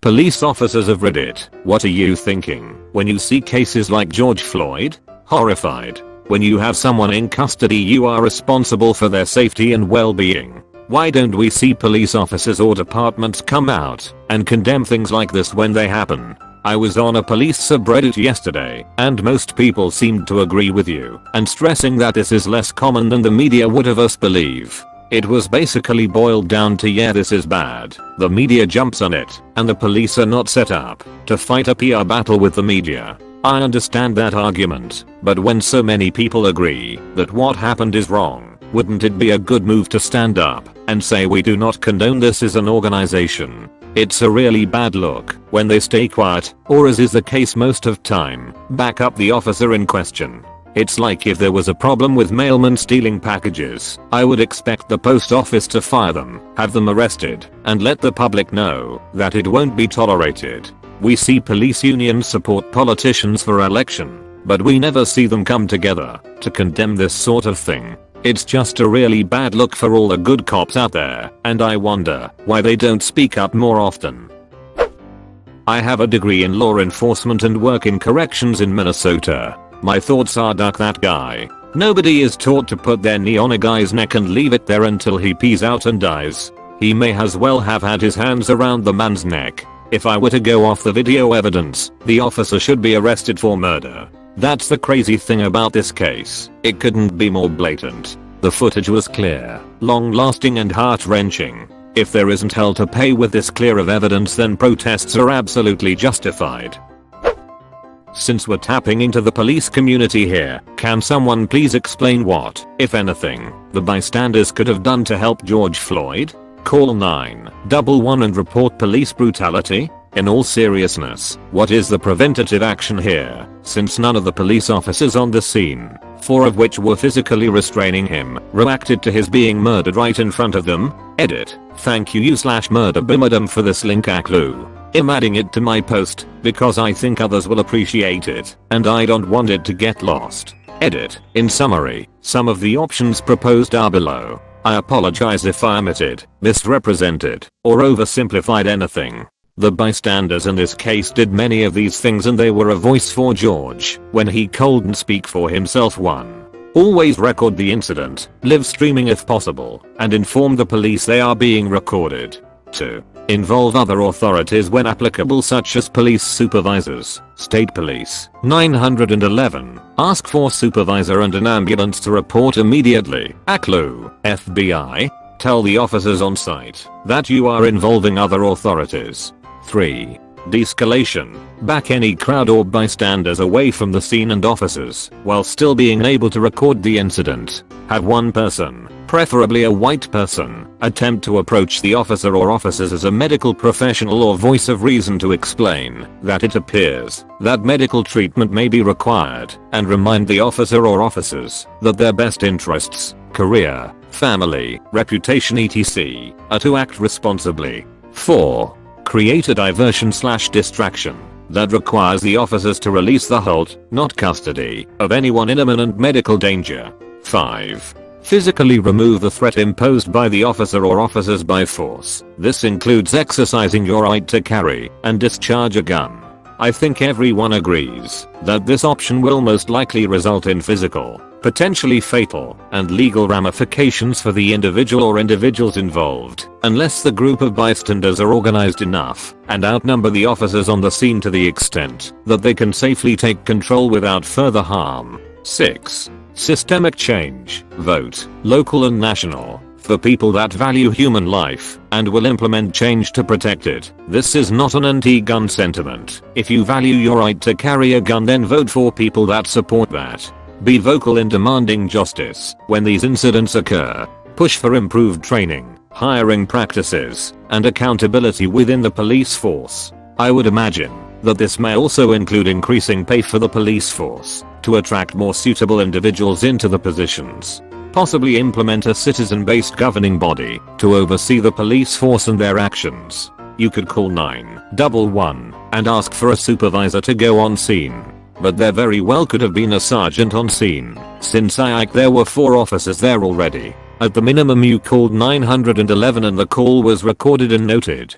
Police officers of Reddit, what are you thinking when you see cases like George Floyd? Horrified. When you have someone in custody, you are responsible for their safety and well-being. Why don't we see police officers or departments come out and condemn things like this when they happen? I was on a police subreddit yesterday, and most people seemed to agree with you and stressing that this is less common than the media would have us believe. It was basically boiled down to, yeah, this is bad. The media jumps on it, and the police are not set up to fight a PR battle with the media. I understand that argument, but when so many people agree that what happened is wrong, wouldn't it be a good move to stand up and say we do not condone this as an organization? It's a really bad look when they stay quiet, or as is the case most of time, back up the officer in question. It's like if there was a problem with mailmen stealing packages, I would expect the post office to fire them, have them arrested, and let the public know that it won't be tolerated. We see police unions support politicians for election, but we never see them come together to condemn this sort of thing. It's just a really bad look for all the good cops out there, and I wonder why they don't speak up more often. I have a degree in law enforcement and work in corrections in Minnesota. My thoughts are, duck that guy. Nobody is taught to put their knee on a guy's neck and leave it there until he pees out and dies. He may as well have had his hands around the man's neck. If I were to go off the video evidence, the officer should be arrested for murder. That's the crazy thing about this case. It couldn't be more blatant. The footage was clear, long-lasting and heart-wrenching. If there isn't hell to pay with this clear of evidence, then protests are absolutely justified. Since we're tapping into the police community here, can someone please explain what, if anything, the bystanders could have done to help George Floyd? Call 911 and report police brutality? In all seriousness, what is the preventative action here, since none of the police officers on the scene, 4 of which were physically restraining him, reacted to his being murdered right in front of them? Edit. Thank you /murder for this link AskReddit. I'm adding it to my post because I think others will appreciate it and I don't want it to get lost. Edit. In summary, some of the options proposed are below. I apologize if I omitted, misrepresented, or oversimplified anything. The bystanders in this case did many of these things and they were a voice for George when he couldn't speak for himself. 1. Always record the incident, live streaming if possible, and inform the police they are being recorded. 2. Involve other authorities when applicable, such as police supervisors, state police. 911. Ask for supervisor and an ambulance to report immediately. AskReddit. FBI. Tell the officers on site that you are involving other authorities. 3. De-escalation. Back any crowd or bystanders away from the scene and officers while still being able to record the incident. Have one person, preferably a white person, attempt to approach the officer or officers as a medical professional or voice of reason to explain that it appears that medical treatment may be required and remind the officer or officers that their best interests, career, family, reputation etc. are to act responsibly. 4. Create a diversion/distraction that requires the officers to release the hold, not custody, of anyone in imminent medical danger. 5. Physically remove the threat imposed by the officer or officers by force. This includes exercising your right to carry and discharge a gun. I think everyone agrees that this option will most likely result in physical, potentially fatal, and legal ramifications for the individual or individuals involved, unless the group of bystanders are organized enough and outnumber the officers on the scene to the extent that they can safely take control without further harm. 6. Systemic change. Vote, local and national, for people that value human life and will implement change to protect it. This is not an anti-gun sentiment. If you value your right to carry a gun, then vote for people that support that. Be vocal in demanding justice when these incidents occur. Push for improved training, hiring practices, and accountability within the police force. I would imagine that this may also include increasing pay for the police force to attract more suitable individuals into the positions. Possibly implement a citizen-based governing body to oversee the police force and their actions. You could call 911 and ask for a supervisor to go on scene. But there very well could have been a sergeant on scene, since there were 4 officers there already. At the minimum you called 911 and the call was recorded and noted.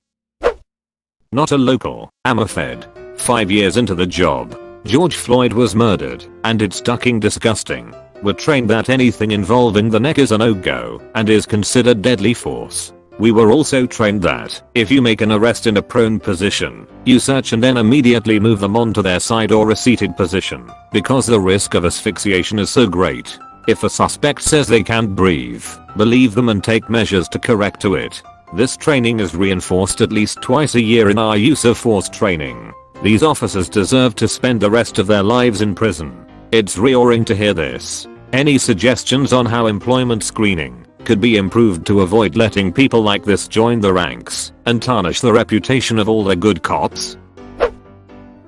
not a local. I'm a fed. 5 years into the job, George Floyd was murdered, and it's fucking disgusting. We're trained that anything involving the neck is a no-go and is considered deadly force. We were also trained that if you make an arrest in a prone position, you search and then immediately move them onto their side or a seated position, because the risk of asphyxiation is so great. If a suspect says they can't breathe, believe them and take measures to correct to it. This training is reinforced at least twice a year in our use of force training. These officers deserve to spend the rest of their lives in prison. It's reassuring to hear this. Any suggestions on how employment screening could be improved to avoid letting people like this join the ranks and tarnish the reputation of all the good cops?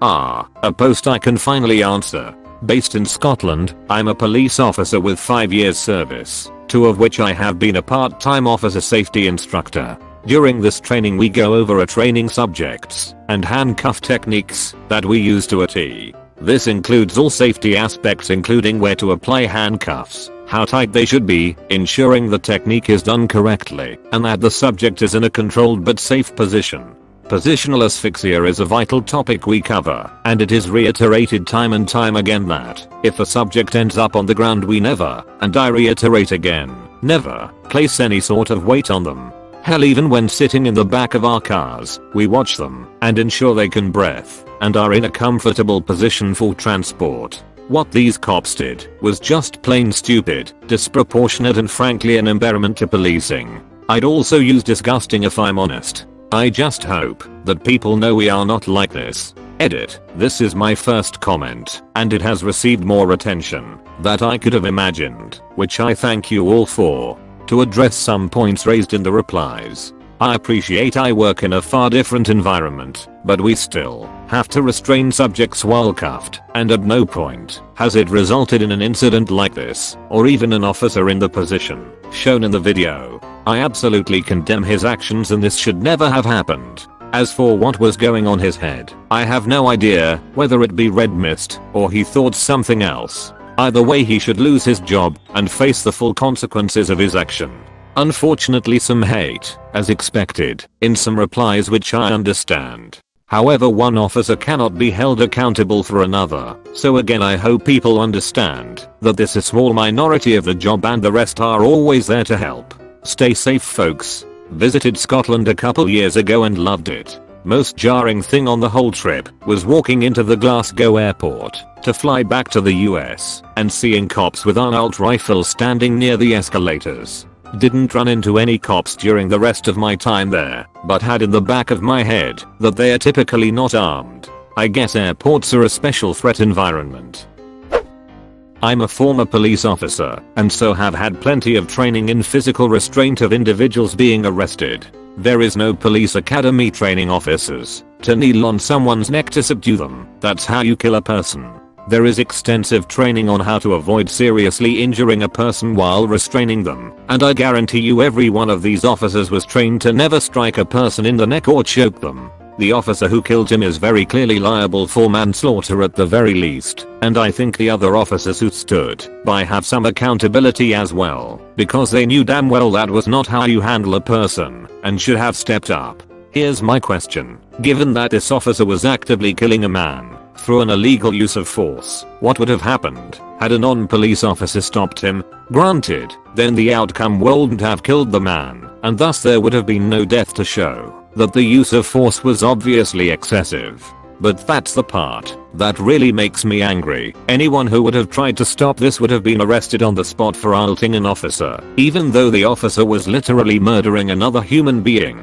A post I can finally answer. Based in Scotland, I'm a police officer with 5 years service, 2 of which I have been a part-time officer safety instructor. During this training we go over training subjects and handcuff techniques that we use to a T. This includes all safety aspects including where to apply handcuffs, how tight they should be, ensuring the technique is done correctly, and that the subject is in a controlled but safe position. Positional asphyxia is a vital topic we cover, and it is reiterated time and time again that if a subject ends up on the ground we never, and I reiterate again, never, place any sort of weight on them. Hell, even when sitting in the back of our cars, we watch them and ensure they can breathe and are in a comfortable position for transport. What these cops did was just plain stupid, disproportionate and frankly an embarrassment to policing. I'd also use disgusting if I'm honest. I just hope that people know we are not like this. Edit. This is my first comment, and it has received more attention than I could have imagined, which I thank you all for. To address some points raised in the replies, I appreciate I work in a far different environment, but we still have to restrain subjects while cuffed, and at no point has it resulted in an incident like this, or even an officer in the position shown in the video. I absolutely condemn his actions and this should never have happened. As for what was going on his head, I have no idea whether it be red mist or he thought something else. Either way he should lose his job and face the full consequences of his action. Unfortunately some hate, as expected, in some replies which I understand. However, one officer cannot be held accountable for another, so again I hope people understand that this is a small minority of the job and the rest are always there to help. Stay safe folks. Visited Scotland a couple years ago and loved it. Most jarring thing on the whole trip was walking into the Glasgow airport to fly back to the US and seeing cops with unarmed rifles standing near the escalators. Didn't run into any cops during the rest of my time there, but had in the back of my head that they are typically not armed. I guess airports are a special threat environment. I'm a former police officer, and so have had plenty of training in physical restraint of individuals being arrested. There is no police academy training officers to kneel on someone's neck to subdue them. That's how you kill a person. There is extensive training on how to avoid seriously injuring a person while restraining them, and I guarantee you every one of these officers was trained to never strike a person in the neck or choke them. The officer who killed him is very clearly liable for manslaughter at the very least, and I think the other officers who stood by have some accountability as well, because they knew damn well that was not how you handle a person, and should have stepped up. Here's my question. Given that this officer was actively killing a man through an illegal use of force, what would have happened had a non-police officer stopped him? Granted, then the outcome wouldn't have killed the man, and thus there would have been no death to show that the use of force was obviously excessive. But that's the part that really makes me angry. Anyone who would have tried to stop this would have been arrested on the spot for assaulting an officer, even though the officer was literally murdering another human being.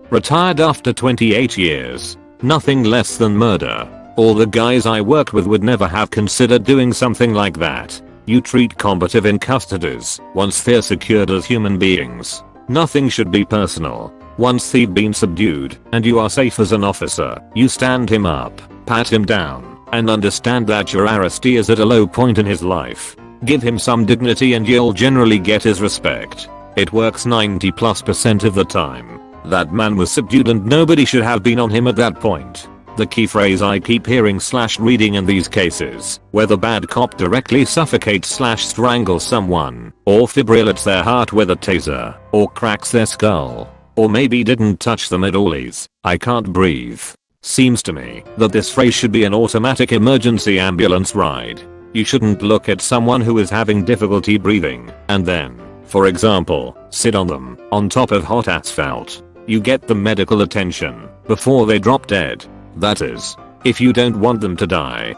Retired after 28 years. Nothing less than murder. All the guys I worked with would never have considered doing something like that. You treat combative incustodies once they're secured as human beings. Nothing should be personal. Once they've been subdued and you are safe as an officer, you stand him up, pat him down, and understand that your arrestee is at a low point in his life. Give him some dignity and you'll generally get his respect. It works 90+% of the time. That man was subdued and nobody should have been on him at that point. The key phrase I keep hearing / reading in these cases, where the bad cop directly suffocates / strangles someone, or fibrillates their heart with a taser, or cracks their skull. Or maybe didn't touch them at all. I can't breathe. Seems to me that this phrase should be an automatic emergency ambulance ride. You shouldn't look at someone who is having difficulty breathing and then, for example, sit on them on top of hot asphalt. You get the medical attention before they drop dead. That is, if you don't want them to die.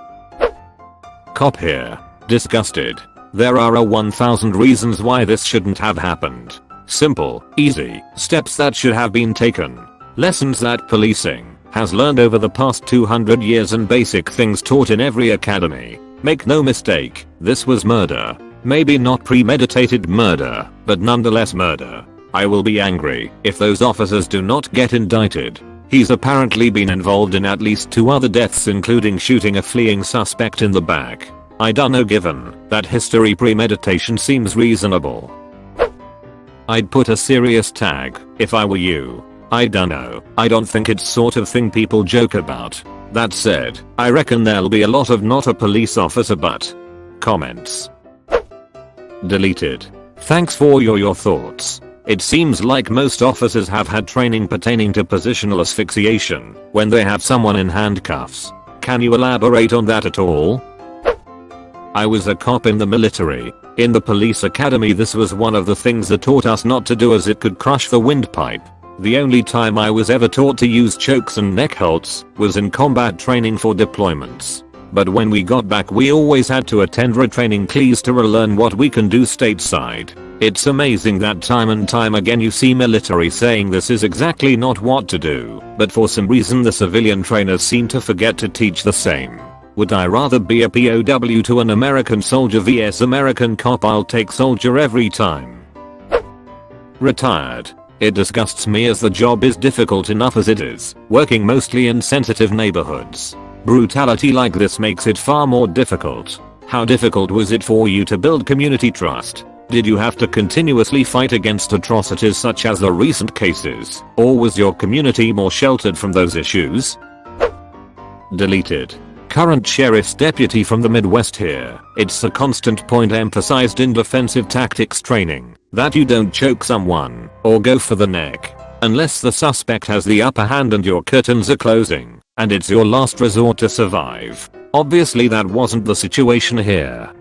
Cop here. Disgusted. There are 1,000 reasons why this shouldn't have happened. Simple, easy steps that should have been taken. Lessons that policing has learned over the past 200 years and basic things taught in every academy. Make no mistake, this was murder. Maybe not premeditated murder, but nonetheless murder. I will be angry if those officers do not get indicted. He's apparently been involved in at least 2 other deaths, including shooting a fleeing suspect in the back. I dunno, given that history, premeditation seems reasonable. I'd put a serious tag if I were you. I dunno, I don't think it's sort of thing people joke about. That said, I reckon there'll be a lot of not a police officer but comments. Deleted. Thanks for your thoughts. It seems like most officers have had training pertaining to positional asphyxiation when they have someone in handcuffs. Can you elaborate on that at all? I was a cop in the military. In the police academy, this was one of the things they taught us not to do, as it could crush the windpipe. The only time I was ever taught to use chokes and neck holds was in combat training for deployments. But when we got back, we always had to attend retraining classes to relearn what we can do stateside. It's amazing that time and time again you see military saying this is exactly not what to do, but for some reason the civilian trainers seem to forget to teach the same. Would I rather be a POW to an American soldier vs American cop? I'll take soldier every time. Retired. It disgusts me as the job is difficult enough as it is, working mostly in sensitive neighborhoods. Brutality like this makes it far more difficult. How difficult was it for you to build community trust? Did you have to continuously fight against atrocities such as the recent cases, or was your community more sheltered from those issues? Deleted. Current sheriff's deputy from the Midwest here. It's a constant point emphasized in defensive tactics training that you don't choke someone or go for the neck unless the suspect has the upper hand and your curtains are closing and it's your last resort to survive. Obviously that wasn't the situation here.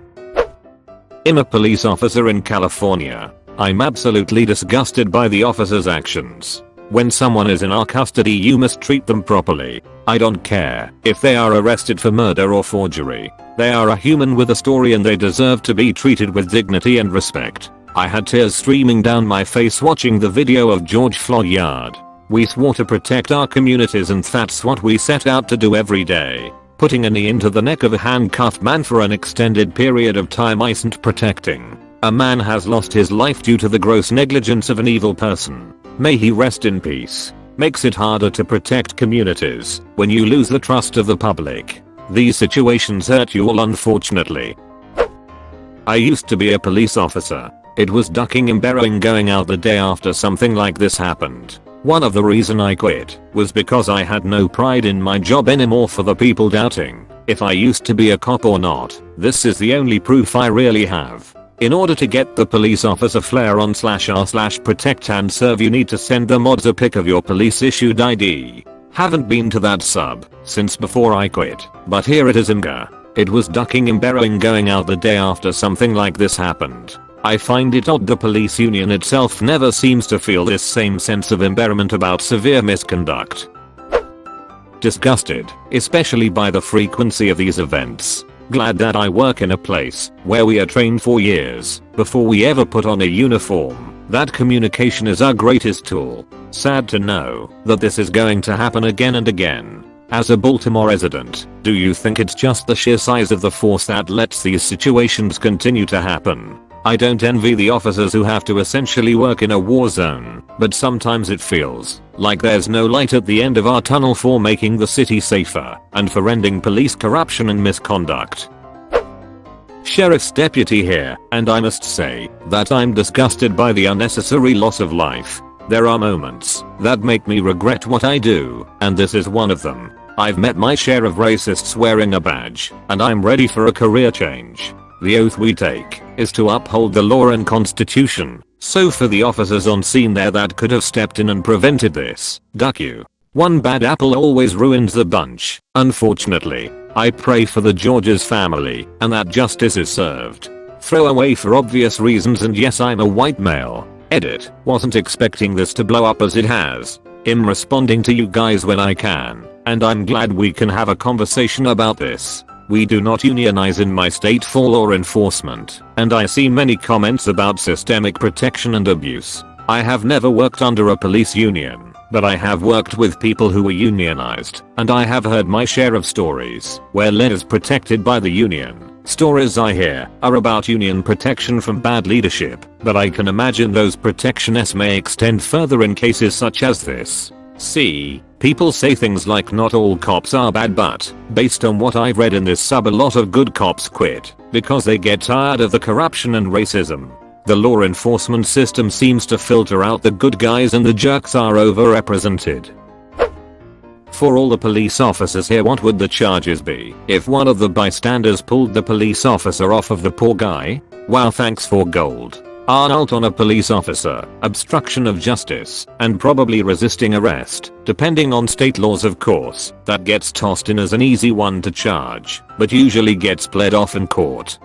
I'm a police officer in California. I'm absolutely disgusted by the officer's actions. When someone is in our custody, you must treat them properly. I don't care if they are arrested for murder or forgery. They are a human with a story and they deserve to be treated with dignity and respect. I had tears streaming down my face watching the video of George Floyd. We swore to protect our communities and that's what we set out to do every day. Putting a knee into the neck of a handcuffed man for an extended period of time isn't protecting. A man has lost his life due to the gross negligence of an evil person. May he rest in peace. Makes it harder to protect communities when you lose the trust of the public. These situations hurt you all, unfortunately. I used to be a police officer. It was ducking and barreling going out the day after something like this happened. One of the reason I quit was because I had no pride in my job anymore for the people doubting if I used to be a cop or not. This is the only proof I really have. In order to get the police officer flair on /r/protect and serve, you need to send the mods a pic of your police issued ID. Haven't been to that sub since before I quit, but here it is. It was ducking and barreling going out the day after something like this happened. I find it odd the police union itself never seems to feel this same sense of embarrassment about severe misconduct. Disgusted, especially by the frequency of these events. Glad that I work in a place where we are trained for years before we ever put on a uniform. That communication is our greatest tool. Sad to know that this is going to happen again and again. As a Baltimore resident, do you think it's just the sheer size of the force that lets these situations continue to happen? I don't envy the officers who have to essentially work in a war zone, but sometimes it feels like there's no light at the end of our tunnel for making the city safer and for ending police corruption and misconduct. Sheriff's deputy here, and I must say that I'm disgusted by the unnecessary loss of life. There are moments that make me regret what I do, and this is one of them. I've met my share of racists wearing a badge, and I'm ready for a career change. The oath we take is to uphold the law and constitution So for the officers on scene there that could have stepped in and prevented this, duck you. One bad apple always ruins the bunch. Unfortunately, I pray for the George's family and that justice is served. Throw away for obvious reasons, and yes, I'm a white male. Edit. Wasn't expecting this to blow up as it has. I'm responding to you guys when I can, and I'm glad we can have a conversation about this. We do not unionize in my state for law enforcement, and I see many comments about systemic protection and abuse. I have never worked under a police union, but I have worked with people who were unionized, and I have heard my share of stories where law is protected by the union. Stories I hear are about union protection from bad leadership, but I can imagine those protections may extend further in cases such as this. See, people say things like not all cops are bad, but based on what I've read in this sub, a lot of good cops quit because they get tired of the corruption and racism. The law enforcement system seems to filter out the good guys and the jerks are overrepresented. For all the police officers here, what would the charges be if one of the bystanders pulled the police officer off of the poor guy? Wow, thanks for gold. Assault on a police officer, obstruction of justice, and probably resisting arrest, depending on state laws of course. That gets tossed in as an easy one to charge, but usually gets pled off in court.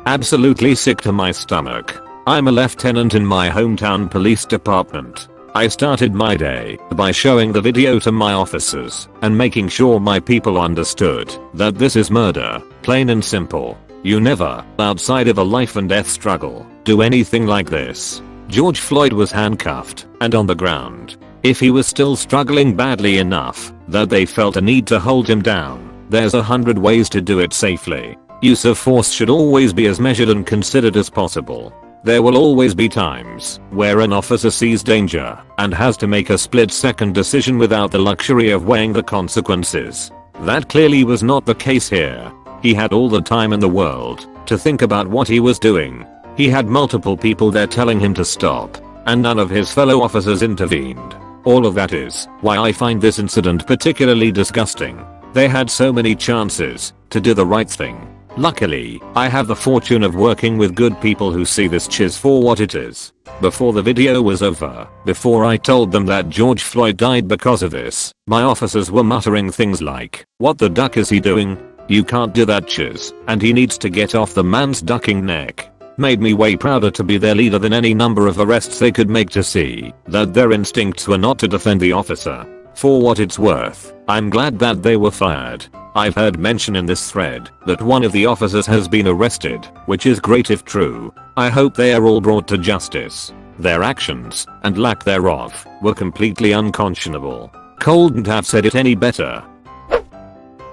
Absolutely sick to my stomach. I'm a lieutenant in my hometown police department. I started my day by showing the video to my officers and making sure my people understood that this is murder, plain and simple. You never, outside of a life and death struggle, do anything like this. George Floyd was handcuffed and on the ground. If he was still struggling badly enough that they felt a need to hold him down, there's 100 ways to do it safely. Use of force should always be as measured and considered as possible. There will always be times where an officer sees danger and has to make a split-second decision without the luxury of weighing the consequences. That clearly was not the case here. He had all the time in the world to think about what he was doing. He had multiple people there telling him to stop, and none of his fellow officers intervened. All of that is why I find this incident particularly disgusting. They had so many chances to do the right thing. Luckily, I have the fortune of working with good people who see this chiz for what it is. Before the video was over, before I told them that George Floyd died because of this, my officers were muttering things like, "What the duck is he doing? You can't do that, chiz, and he needs to get off the man's ducking neck." Made me way prouder to be their leader than any number of arrests they could make to see that their instincts were not to defend the officer. For what it's worth, I'm glad that they were fired. I've heard mention in this thread that one of the officers has been arrested, which is great if true. I hope they are all brought to justice. Their actions, and lack thereof, were completely unconscionable. Couldn't have said it any better.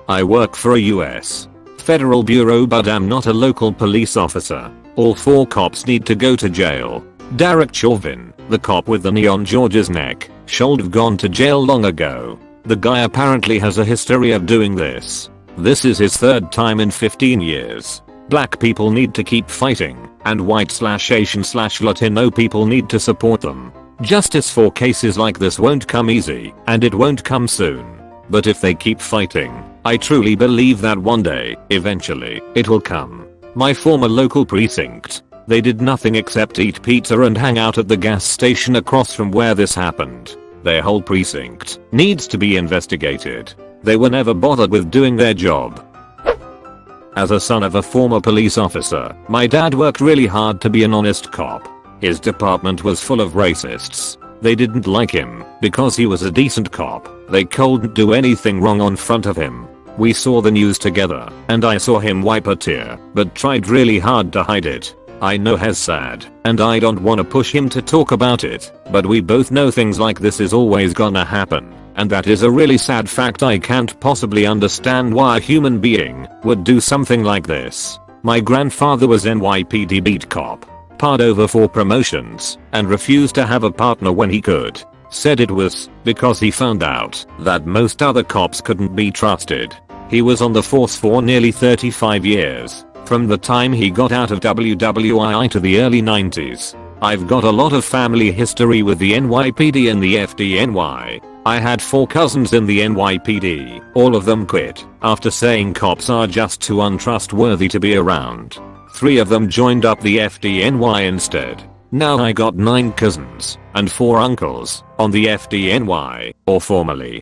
I work for a US federal bureau, but am not a local police officer. All 4 cops need to go to jail. Derek Chauvin, the cop with the knee on George's neck, should have gone to jail long ago. The guy apparently has a history of doing this. This is his 3rd time in 15 years. Black people need to keep fighting, and white/Asian/Latino people need to support them. Justice for cases like this won't come easy, and it won't come soon. But if they keep fighting, I truly believe that one day, eventually, it will come. My former local precinct, they did nothing except eat pizza and hang out at the gas station across from where this happened. Their whole precinct needs to be investigated. They were never bothered with doing their job. As a son of a former police officer, my dad worked really hard to be an honest cop. His department was full of racists. They didn't like him because he was a decent cop. They couldn't do anything wrong on front of him. We saw the news together, and I saw him wipe a tear, but tried really hard to hide it. I know he's sad, and I don't want to push him to talk about it, but we both know things like this is always gonna happen, and that is a really sad fact. I can't possibly understand why a human being would do something like this. My grandfather was NYPD beat cop, parred over 4 promotions, and refused to have a partner when he could. Said it was because he found out that most other cops couldn't be trusted. He was on the force for nearly 35 years. From the time he got out of WWI to the early 90s. I've got a lot of family history with the NYPD and the FDNY. I had 4 cousins in the NYPD. All of them quit after saying cops are just too untrustworthy to be around. 3 of them joined up the FDNY instead. Now I got 9 cousins and 4 uncles on the FDNY, or formerly.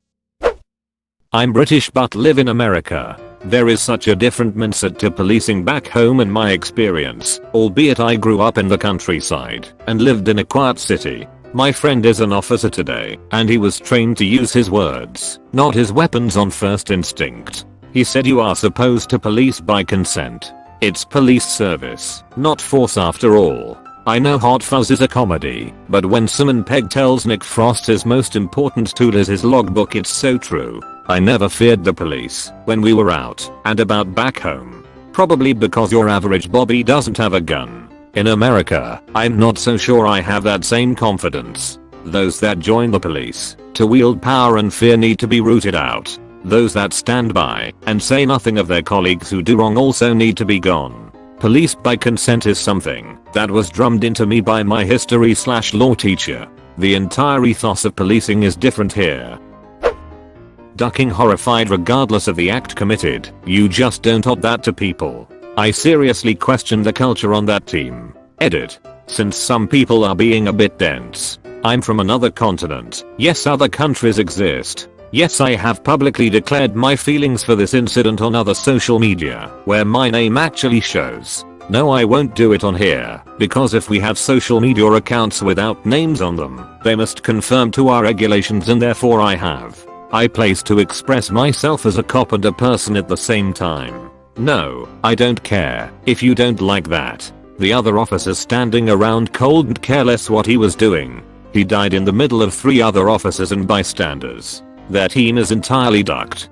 I'm British but live in America. There is such a different mindset to policing back home in my experience, albeit I grew up in the countryside and lived in a quiet city. My friend is an officer today, and he was trained to use his words, not his weapons, on first instinct. He said you are supposed to police by consent. It's police service, not force after all. I know Hot Fuzz is a comedy, but when Simon Pegg tells Nick Frost his most important tool is his logbook, it's so true. I never feared the police when we were out and about back home. Probably because your average Bobby doesn't have a gun. In America, I'm not so sure I have that same confidence. Those that join the police to wield power and fear need to be rooted out. Those that stand by and say nothing of their colleagues who do wrong also need to be gone. Police by consent is something that was drummed into me by my history/law teacher. The entire ethos of policing is different here. Ducking horrified regardless of the act committed, you just don't opt that to people. I seriously question the culture on that team. Edit. Since some people are being a bit dense. I'm from another continent. Yes, other countries exist. Yes, I have publicly declared my feelings for this incident on other social media, where my name actually shows. No, I won't do it on here, because if we have social media accounts without names on them, they must conform to our regulations, and therefore I place to express myself as a cop and a person at the same time. No, I don't care if you don't like that. The other officers standing around cold and careless what he was doing. He died in the middle of 3 other officers and bystanders. Their team is entirely ducked.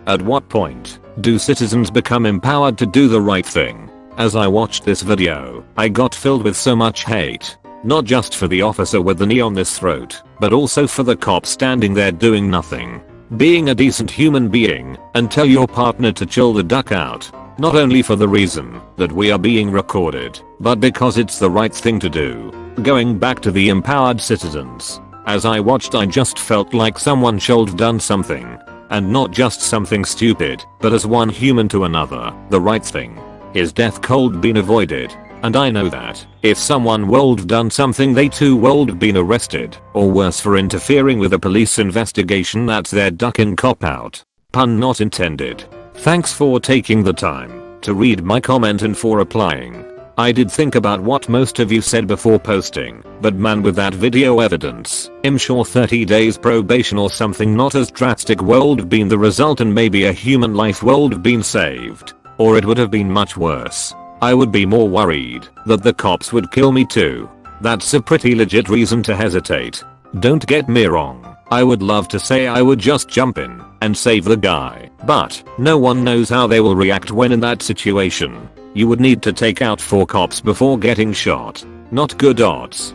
At what point do citizens become empowered to do the right thing? As I watched this video, I got filled with so much hate. Not just for the officer with the knee on his throat, but also for the cop standing there doing nothing. Being a decent human being and tell your partner to chill the duck out. Not only for the reason that we are being recorded, but because it's the right thing to do. Going back to the empowered citizens. As I watched, I just felt like someone should have done something. And not just something stupid, but as one human to another, the right thing. His death could been avoided. And I know that if someone would have done something, they too would have been arrested, or worse, for interfering with a police investigation. That's their ducking cop out. Pun not intended. Thanks for taking the time to read my comment and for replying. I did think about what most of you said before posting, but man, with that video evidence, I'm sure 30 days probation or something not as drastic would have been the result, and maybe a human life would have been saved. Or it would have been much worse. I would be more worried that the cops would kill me too. That's a pretty legit reason to hesitate. Don't get me wrong, I would love to say I would just jump in and save the guy, but no one knows how they will react when in that situation. You would need to take out 4 cops before getting shot. Not good odds.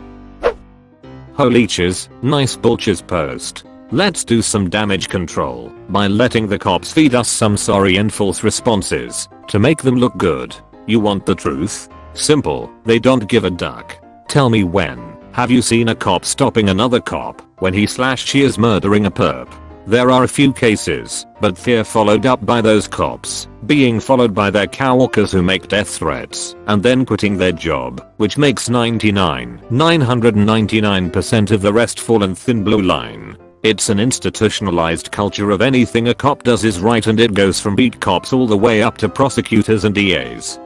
Holy cheese, nice bulches post. Let's do some damage control by letting the cops feed us some sorry and false responses to make them look good. You want the truth? Simple, they don't give a duck. Tell me, when have you seen a cop stopping another cop when he/she is murdering a perp? There are a few cases, but fear followed up by those cops being followed by their coworkers who make death threats and then quitting their job, which makes 999% of the rest fall in thin blue line. It's an institutionalized culture of anything a cop does is right, and it goes from beat cops all the way up to prosecutors and DAs.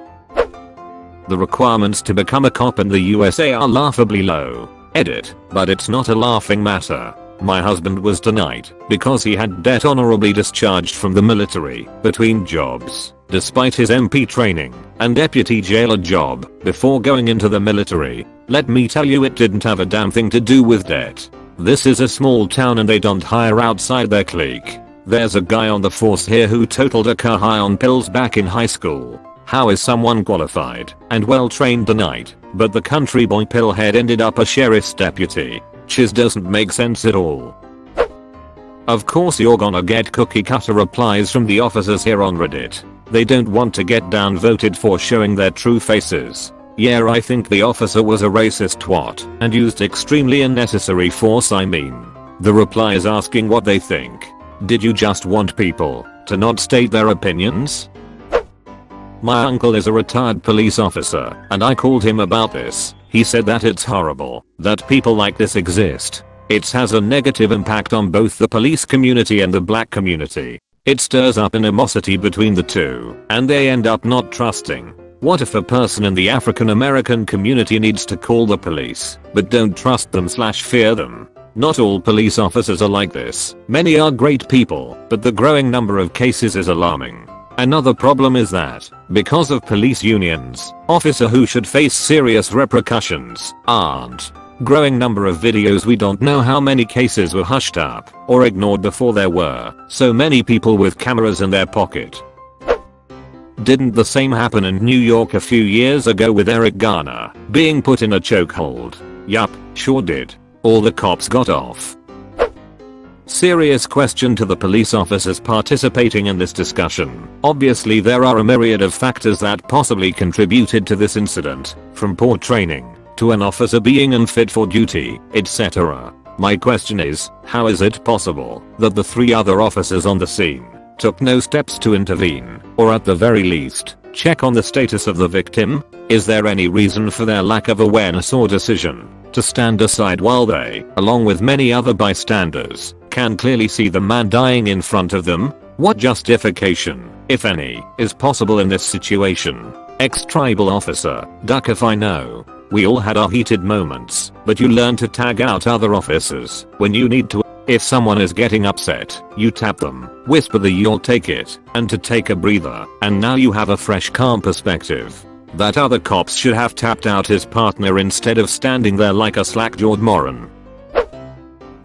The requirements to become a cop in the USA are laughably low. Edit, but it's not a laughing matter. My husband was denied because he had debt honorably discharged from the military between jobs, despite his MP training and deputy jailer job before going into the military. Let me tell you, it didn't have a damn thing to do with debt. This is a small town and they don't hire outside their clique. There's a guy on the force here who totaled a car high on pills back in high school. How is someone qualified and well trained denied, but the country boy pillhead ended up a sheriff's deputy? Which doesn't make sense at all. Of course you're gonna get cookie cutter replies from the officers here on Reddit. They don't want to get downvoted for showing their true faces. Yeah, I think the officer was a racist twat and used extremely unnecessary force. I mean, the reply is asking what they think. Did you just want people to not state their opinions? My uncle is a retired police officer and I called him about this. He said that it's horrible that people like this exist. It has a negative impact on both the police community and the black community. It stirs up animosity between the two, and they end up not trusting. What if a person in the African American community needs to call the police, but don't trust them/fear them? Not all police officers are like this. Many are great people, but the growing number of cases is alarming. Another problem is that, because of police unions, officers who should face serious repercussions aren't. Growing number of videos, we don't know how many cases were hushed up or ignored before there were so many people with cameras in their pocket. Didn't the same happen in New York a few years ago with Eric Garner being put in a chokehold? Yup, sure did. All the cops got off. Serious question to the police officers participating in this discussion. Obviously there are a myriad of factors that possibly contributed to this incident, from poor training to an officer being unfit for duty, etc. My question is, how is it possible that the 3 other officers on the scene took no steps to intervene, or at the very least, check on the status of the victim? Is there any reason for their lack of awareness or decision to stand aside while they, along with many other bystanders, can clearly see the man dying in front of them? What justification, if any, is possible in this situation? Ex-tribal officer, duck if I know. We all had our heated moments, but you learn to tag out other officers when you need to. If someone is getting upset, you tap them, whisper the "you'll take it," and to take a breather, and now you have a fresh calm perspective. That other cops should have tapped out his partner instead of standing there like a slack-jawed moron.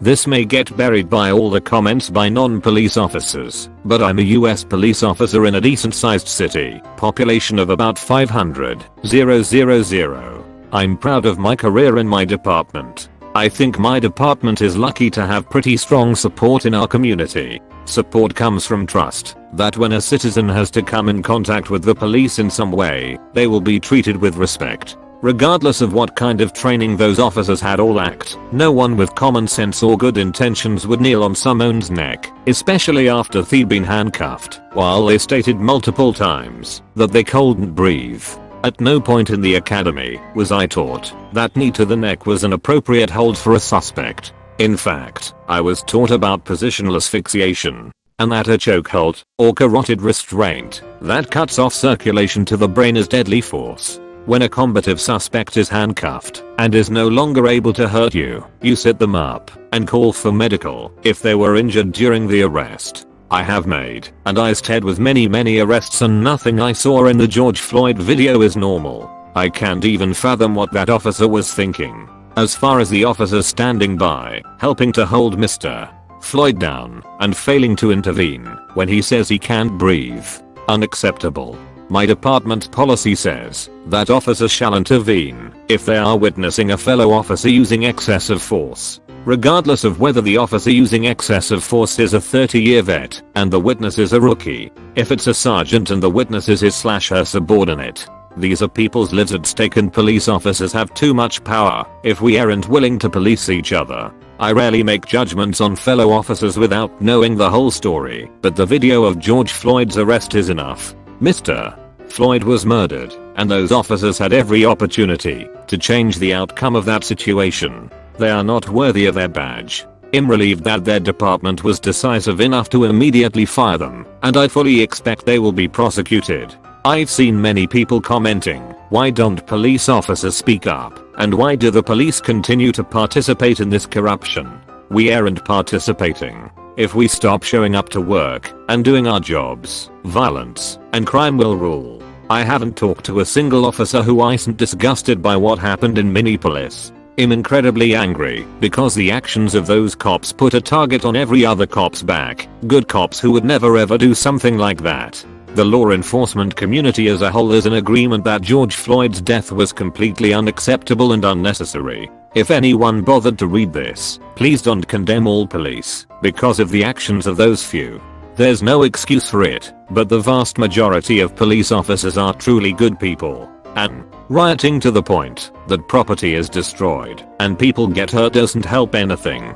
This may get buried by all the comments by non-police officers, but I'm a US police officer in a decent-sized city, population of about 500,000. I'm proud of my career in my department. I think my department is lucky to have pretty strong support in our community. Support comes from trust, that when a citizen has to come in contact with the police in some way, they will be treated with respect. Regardless of what kind of training those officers had or lacked, no one with common sense or good intentions would kneel on someone's neck, especially after they'd been handcuffed, while they stated multiple times that they couldn't breathe. At no point in the academy was I taught that knee to the neck was an appropriate hold for a suspect. In fact, I was taught about positional asphyxiation, and that a chokehold, or carotid restraint, that cuts off circulation to the brain is deadly force. When a combative suspect is handcuffed and is no longer able to hurt you, you sit them up and call for medical if they were injured during the arrest. I have made and iced head with many arrests, and nothing I saw in the George Floyd video is normal. I can't even fathom what that officer was thinking. As far as the officer standing by, helping to hold Mr. Floyd down and failing to intervene when he says he can't breathe. Unacceptable. My department's policy says that officers shall intervene if they are witnessing a fellow officer using excessive force, regardless of whether the officer using excessive force is a 30-year vet and the witness is a rookie. If it's a sergeant and the witness is his/her subordinate, these are people's lives at stake, and police officers have too much power if we aren't willing to police each other. I rarely make judgments on fellow officers without knowing the whole story, but the video of George Floyd's arrest is enough. Mr. Floyd was murdered, and those officers had every opportunity to change the outcome of that situation. They are not worthy of their badge. I'm relieved that their department was decisive enough to immediately fire them, and I fully expect they will be prosecuted. I've seen many people commenting, why don't police officers speak up, and why do the police continue to participate in this corruption? We aren't participating. If we stop showing up to work and doing our jobs, violence and crime will rule. I haven't talked to a single officer who isn't disgusted by what happened in Minneapolis. I'm incredibly angry because the actions of those cops put a target on every other cop's back. Good cops who would never ever do something like that. The law enforcement community as a whole is in agreement that George Floyd's death was completely unacceptable and unnecessary. If anyone bothered to read this, please don't condemn all police because of the actions of those few. There's no excuse for it, but the vast majority of police officers are truly good people. And rioting to the point that property is destroyed and people get hurt doesn't help anything.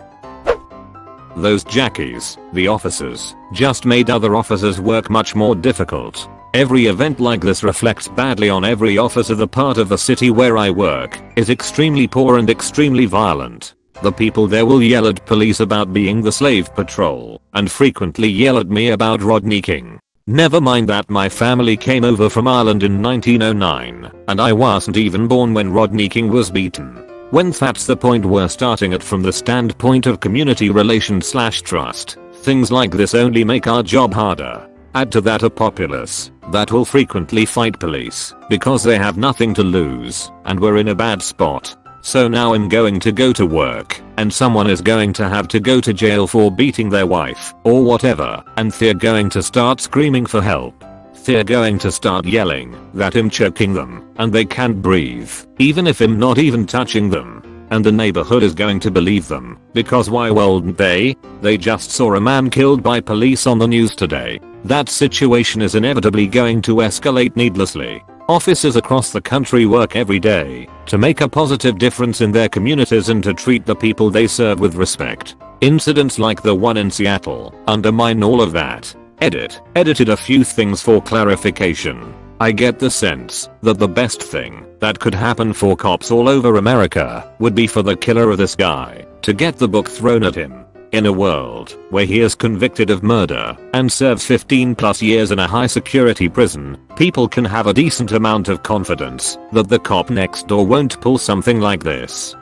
Those jackies, the officers, just made other officers' work much more difficult. Every event like this reflects badly on every officer. The part of the city where I work is extremely poor and extremely violent. The people there will yell at police about being the slave patrol and frequently yell at me about Rodney King. Never mind that my family came over from Ireland in 1909 and I wasn't even born when Rodney King was beaten. When that's the point we're starting at from the standpoint of community relations / trust, things like this only make our job harder. Add to that a populace that will frequently fight police because they have nothing to lose and we're in a bad spot. So now I'm going to work and someone is going to have to go to jail for beating their wife or whatever, and they're going to start screaming for help. They're going to start yelling that I'm choking them and they can't breathe even if I'm not even touching them. And the neighborhood is going to believe them because why wouldn't they? They just saw a man killed by police on the news today. That situation is inevitably going to escalate needlessly. Officers across the country work every day to make a positive difference in their communities and to treat the people they serve with respect. Incidents like the one in Seattle undermine all of that. Edited a few things for clarification. I get the sense that the best thing that could happen for cops all over America would be for the killer of this guy to get the book thrown at him. In a world where he is convicted of murder and serves 15+ years in a high security prison, people can have a decent amount of confidence that the cop next door won't pull something like this.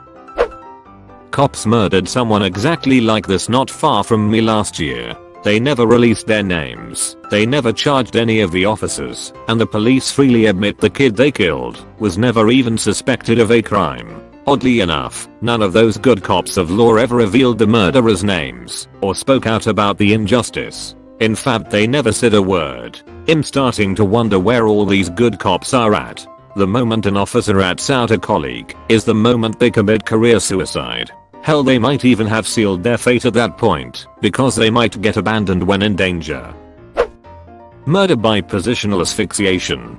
Cops murdered someone exactly like this not far from me last year. They never released their names, they never charged any of the officers, and the police freely admit the kid they killed was never even suspected of a crime. Oddly enough, none of those good cops of law ever revealed the murderers' names or spoke out about the injustice. In fact, they never said a word. I'm starting to wonder where all these good cops are at. The moment an officer rats out a colleague is the moment they commit career suicide. Hell, they might even have sealed their fate at that point because they might get abandoned when in danger. Murder by positional asphyxiation.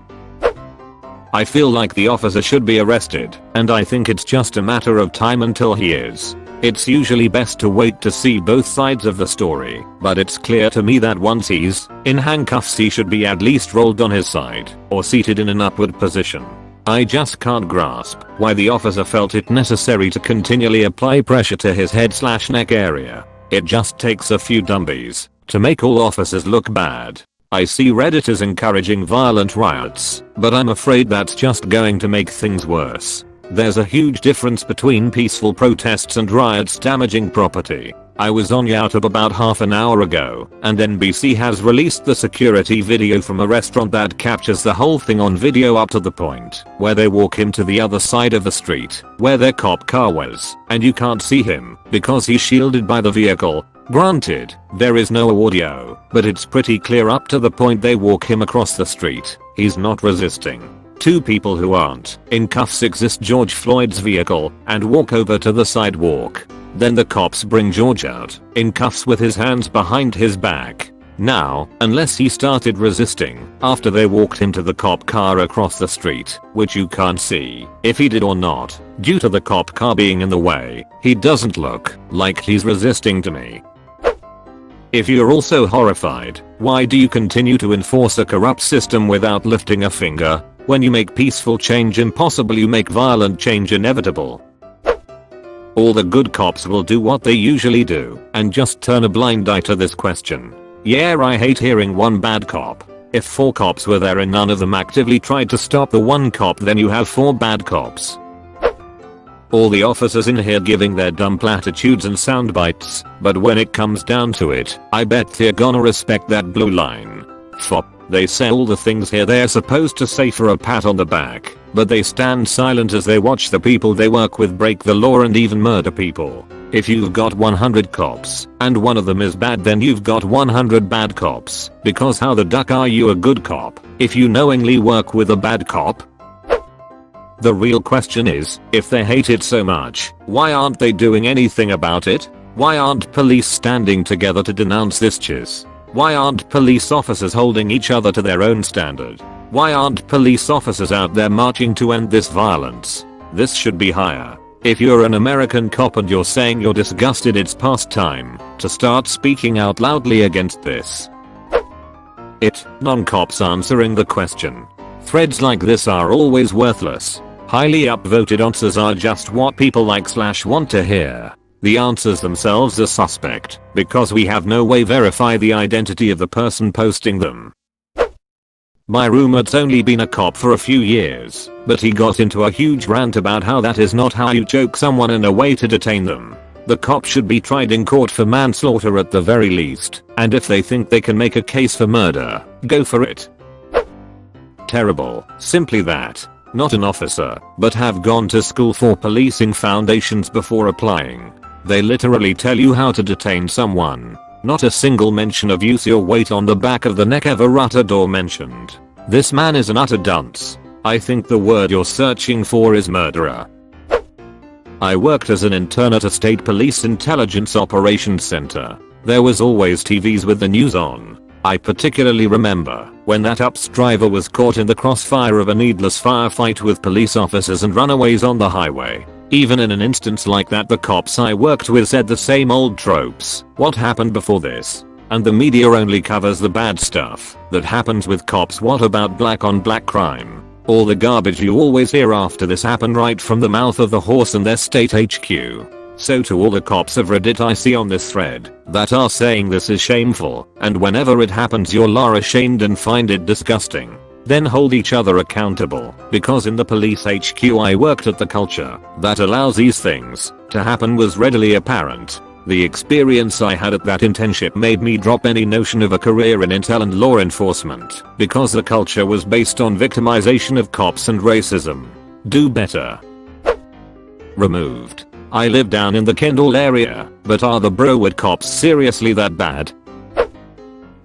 I feel like the officer should be arrested, and I think it's just a matter of time until he is. It's usually best to wait to see both sides of the story, but it's clear to me that once he's in handcuffs he should be at least rolled on his side or seated in an upward position. I just can't grasp why the officer felt it necessary to continually apply pressure to his head/neck area. It just takes a few dummies to make all officers look bad. I see Redditors encouraging violent riots, but I'm afraid that's just going to make things worse. There's a huge difference between peaceful protests and riots damaging property. I was on YouTube about half an hour ago, and NBC has released the security video from a restaurant that captures the whole thing on video up to the point where they walk him to the other side of the street where their cop car was, and you can't see him because he's shielded by the vehicle. Granted, there is no audio, but it's pretty clear up to the point they walk him across the street. He's not resisting. Two people who aren't in cuffs exit George Floyd's vehicle and walk over to the sidewalk. Then the cops bring George out in cuffs with his hands behind his back. Now, unless he started resisting after they walked him to the cop car across the street, which you can't see if he did or not, due to the cop car being in the way, he doesn't look like he's resisting to me. If you're also horrified, why do you continue to enforce a corrupt system without lifting a finger? When you make peaceful change impossible, you make violent change inevitable. All the good cops will do what they usually do and just turn a blind eye to this question. Yeah, I hate hearing one bad cop. If 4 cops were there and none of them actively tried to stop the one cop, then you have 4 bad cops. All the officers in here giving their dumb platitudes and sound bites, but when it comes down to it, I bet they're gonna respect that blue line. Fop. They say all the things here they're supposed to say for a pat on the back, but they stand silent as they watch the people they work with break the law and even murder people. If you've got 100 cops and one of them is bad, then you've got 100 bad cops, because how the duck are you a good cop if you knowingly work with a bad cop? The real question is, if they hate it so much, why aren't they doing anything about it? Why aren't police standing together to denounce this chiz? Why aren't police officers holding each other to their own standard? Why aren't police officers out there marching to end this violence? This should be higher. If you're an American cop and you're saying you're disgusted, it's past time to start speaking out loudly against this. Non-cops answering the question. Threads like this are always worthless. Highly upvoted answers are just what people like/want to hear. The answers themselves are suspect because we have no way verify the identity of the person posting them. My roommate's only been a cop for a few years, but he got into a huge rant about how that is not how you choke someone in a way to detain them. The cop should be tried in court for manslaughter at the very least, and if they think they can make a case for murder, go for it. Terrible, simply that. Not an officer, but have gone to school for policing foundations before applying. They literally tell you how to detain someone. Not a single mention of use your weight on the back of the neck ever uttered or mentioned. This man is an utter dunce. I think the word you're searching for is murderer. I worked as an intern at a state police intelligence operations center. There was always TVs with the news on. I particularly remember when that UPS driver was caught in the crossfire of a needless firefight with police officers and runaways on the highway. Even in an instance like that, the cops I worked with said the same old tropes. What happened before this? And the media only covers the bad stuff that happens with cops. What about black on black crime? All the garbage you always hear after this happened right from the mouth of the horse and their state HQ. So to all the cops of Reddit I see on this thread that are saying this is shameful, and whenever it happens you're ashamed and find it disgusting, then hold each other accountable, because in the police HQ I worked at, the culture that allows these things to happen was readily apparent. The experience I had at that internship made me drop any notion of a career in intel and law enforcement, because the culture was based on victimization of cops and racism. Do better. Removed. I live down in the Kendall area, but are the Broward cops seriously that bad?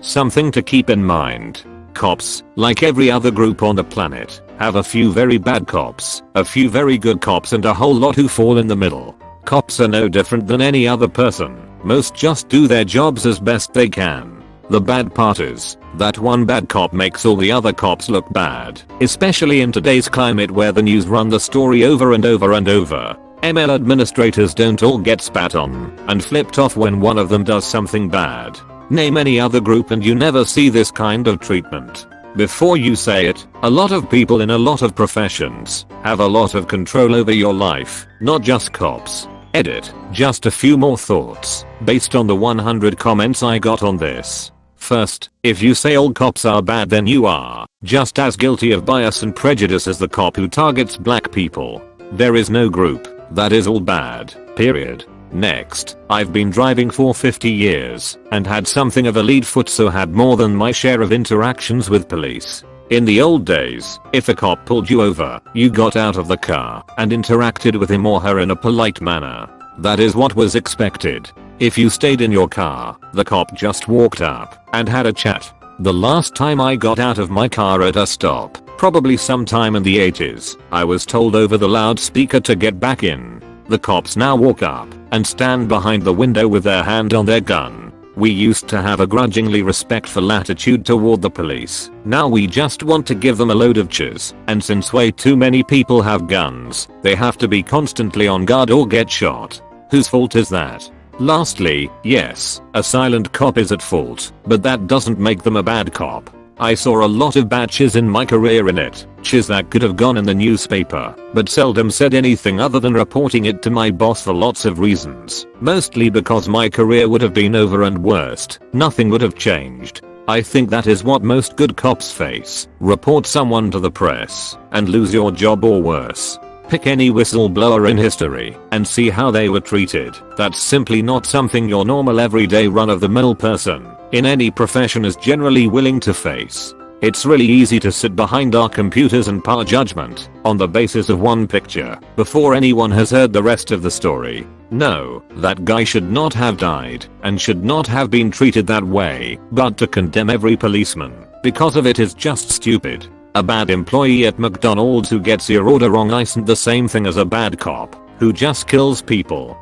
Something to keep in mind. Cops, like every other group on the planet, have a few very bad cops, a few very good cops, and a whole lot who fall in the middle. Cops are no different than any other person. Most just do their jobs as best they can. The bad part is that one bad cop makes all the other cops look bad, especially in today's climate where the news run the story over and over and over. ML administrators don't all get spat on and flipped off when one of them does something bad. Name any other group and you never see this kind of treatment. Before you say it, a lot of people in a lot of professions have a lot of control over your life, not just cops. Edit. Just a few more thoughts based on the 100 comments I got on this. First, if you say all cops are bad, then you are just as guilty of bias and prejudice as the cop who targets black people. There is no group that is all bad, period. Next, I've been driving for 50 years and had something of a lead foot, so had more than my share of interactions with police. In the old days, if a cop pulled you over, you got out of the car and interacted with him or her in a polite manner. That is what was expected. If you stayed in your car, the cop just walked up and had a chat. The last time I got out of my car at a stop, probably sometime in the 80s, I was told over the loudspeaker to get back in. The cops now walk up and stand behind the window with their hand on their gun. We used to have a grudgingly respectful attitude toward the police. Now we just want to give them a load of cheers, and since way too many people have guns, they have to be constantly on guard or get shot. Whose fault is that? Lastly, yes, a silent cop is at fault, but that doesn't make them a bad cop. I saw a lot of bad cheers in my career in it, cheers that could have gone in the newspaper, but seldom said anything other than reporting it to my boss for lots of reasons. Mostly because my career would have been over, and worst, nothing would have changed. I think that is what most good cops face. Report someone to the press and lose your job, or worse. Pick any whistleblower in history and see how they were treated. That's simply not something your normal everyday run-of-the-mill person in any profession is generally willing to face. It's really easy to sit behind our computers and pass judgment on the basis of one picture before anyone has heard the rest of the story. No, that guy should not have died and should not have been treated that way, but to condemn every policeman because of it is just stupid. A bad employee at McDonald's who gets your order wrong isn't the same thing as a bad cop who just kills people.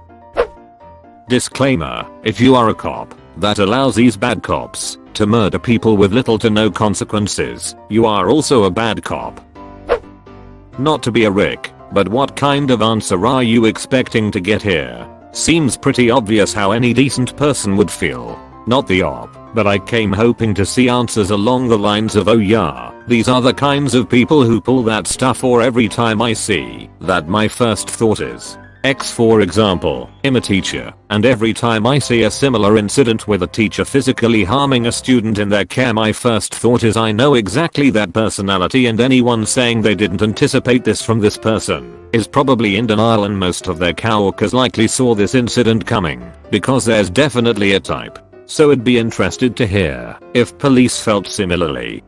Disclaimer: if you are a cop that allows these bad cops to murder people with little to no consequences, you are also a bad cop. Not to be a Rick, but what kind of answer are you expecting to get here? Seems pretty obvious how any decent person would feel. not the op, but I came hoping to see answers along the lines of, oh yeah, these are the kinds of people who pull that stuff, or every time I see that my first thought is X. For example, I'm a teacher, and every time I see a similar incident with a teacher physically harming a student in their care, my first thought is I know exactly that personality, and anyone saying they didn't anticipate this from this person is probably in denial, and most of their coworkers likely saw this incident coming, because there's definitely a type. So I'd be interested to hear if police felt similarly.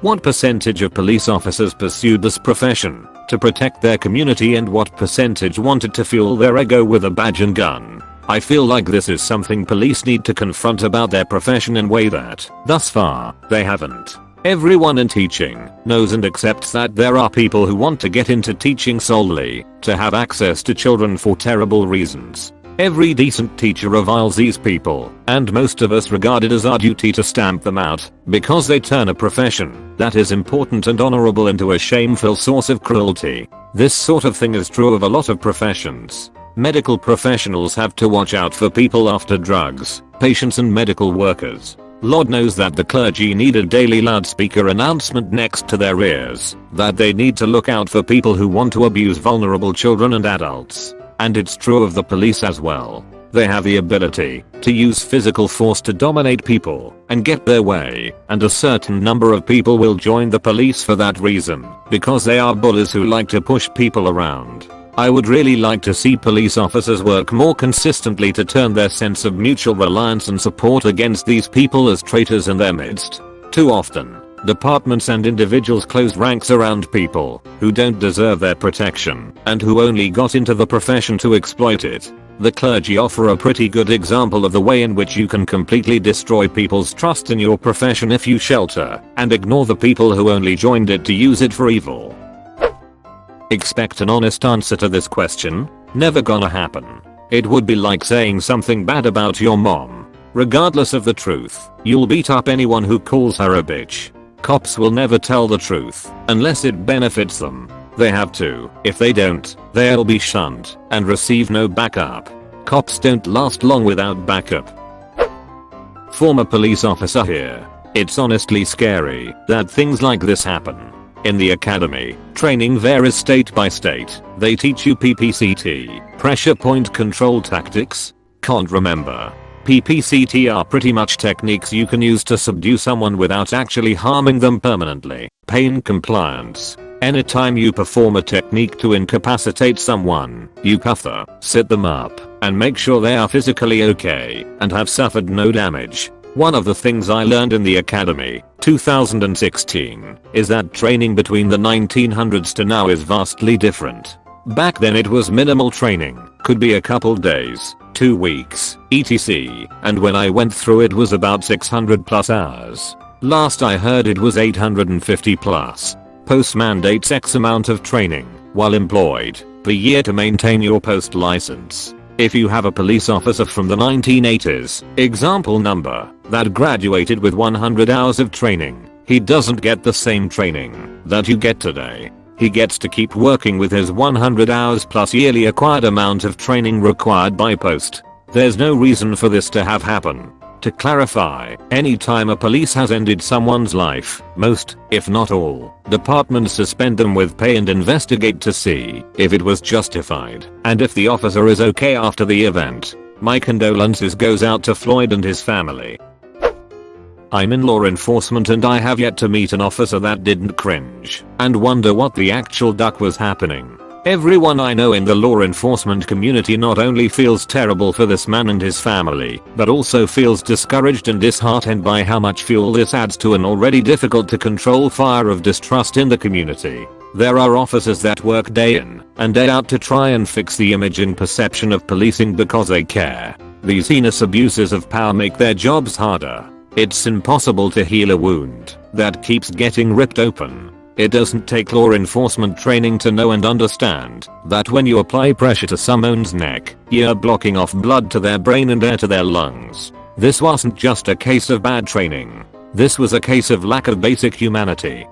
What percentage of police officers pursued this profession to protect their community, and what percentage wanted to fuel their ego with a badge and gun? I feel like this is something police need to confront about their profession in a way that, thus far, they haven't. Everyone in teaching knows and accepts that there are people who want to get into teaching solely to have access to children for terrible reasons. Every decent teacher reviles these people, and most of us regard it as our duty to stamp them out, because they turn a profession that is important and honorable into a shameful source of cruelty. This sort of thing is true of a lot of professions. Medical professionals have to watch out for people after drugs, patients and medical workers. Lord knows that the clergy need a daily loudspeaker announcement next to their ears that they need to look out for people who want to abuse vulnerable children and adults. And it's true of the police as well. They have the ability to use physical force to dominate people and get their way, and a certain number of people will join the police for that reason, because they are bullies who like to push people around. I would really like to see police officers work more consistently to turn their sense of mutual reliance and support against these people as traitors in their midst. Too often, departments and individuals close ranks around people who don't deserve their protection and who only got into the profession to exploit it. The clergy offer a pretty good example of the way in which you can completely destroy people's trust in your profession if you shelter and ignore the people who only joined it to use it for evil. Expect an honest answer to this question? Never gonna happen. It would be like saying something bad about your mom. Regardless of the truth, you'll beat up anyone who calls her a bitch. Cops will never tell the truth unless it benefits them. They have to. If they don't, they'll be shunned and receive no backup. Cops don't last long without backup. Former police officer here. It's honestly scary that things like this happen. In the academy, training varies state by state. They teach you PPCT, pressure point control tactics. Can't remember. PPCT are pretty much techniques you can use to subdue someone without actually harming them permanently. Pain compliance. Anytime you perform a technique to incapacitate someone, you cuff them, sit them up, and make sure they are physically okay and have suffered no damage. One of the things I learned in the academy, 2016, is that training between the 1900s to now is vastly different. Back then it was minimal training, could be a couple days, 2 weeks, etc. And when I went through it was about 600 plus hours. Last I heard it was 850 plus. Post mandates X amount of training, while employed, per year to maintain your post license. If you have a police officer from the 1980s, example number, that graduated with 100 hours of training, he doesn't get the same training that you get today. He gets to keep working with his 100 hours plus yearly acquired amount of training required by post. There's no reason for this to have happen. To clarify, anytime a police has ended someone's life, most, if not all, departments suspend them with pay and investigate to see if it was justified and if the officer is okay after the event. My condolences goes out to Floyd and his family. I'm in law enforcement and I have yet to meet an officer that didn't cringe and wonder what the actual duck was happening. Everyone I know in the law enforcement community not only feels terrible for this man and his family, but also feels discouraged and disheartened by how much fuel this adds to an already difficult to control fire of distrust in the community. There are officers that work day in and day out to try and fix the image and perception of policing because they care. These heinous abuses of power make their jobs harder. It's impossible to heal a wound that keeps getting ripped open. It doesn't take law enforcement training to know and understand that when you apply pressure to someone's neck, you're blocking off blood to their brain and air to their lungs. This wasn't just a case of bad training. This was a case of lack of basic humanity.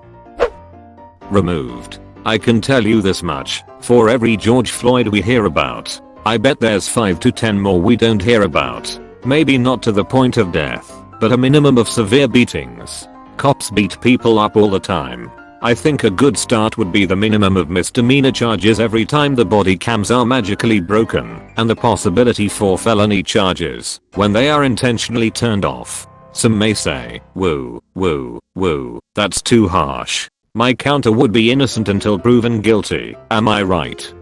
Removed. I can tell you this much, for every George Floyd we hear about, I bet there's 5 to 10 more we don't hear about. Maybe not to the point of death, but a minimum of severe beatings. Cops beat people up all the time. I think a good start would be the minimum of misdemeanor charges every time the body cams are magically broken, and the possibility for felony charges when they are intentionally turned off. Some may say, woo, that's too harsh. My counter would be innocent until proven guilty, am I right?